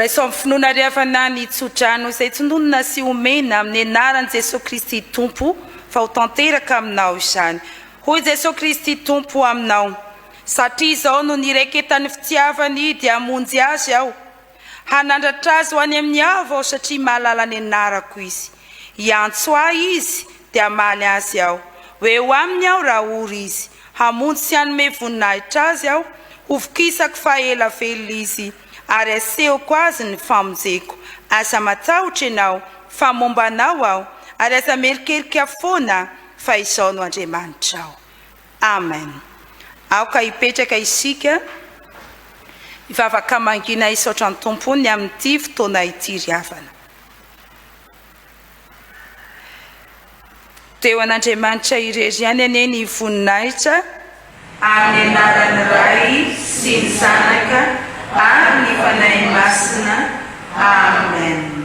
maiso amin'ny finoana riavana ny tsodrano izay tsondonona sy omena amin'ny anarany jesosy kristy tompo fa ho tanteraka aminao izany hoy jesosy kristy tompo aminao satria izao no niraiketan'ny fitiavany dia hamonjy azy aho hanandratra azy ho any amin'ny avo aho satria mahalala ny anarako izy hiantso ahy izy dia maly azy aho hoe ho aminy aho raha ory izy hamonjy sy hanome voninahitra azy aho hovokisako fa ela velona izy ary asehoko azy ny famonjeko aza matahotra ianao fa momba anao aho ary aza merikerika foana fa izao no Andriamanitra aho amen aoka hipetraka isika hivavaka mangina isaotran'ny tompony amin'ity fotoana ity riavana teo an'Andriamanitra irery ihany ane ny voninahitra amin'ny anarany Ray sy ny Zanaka ary ny fanahy masina amen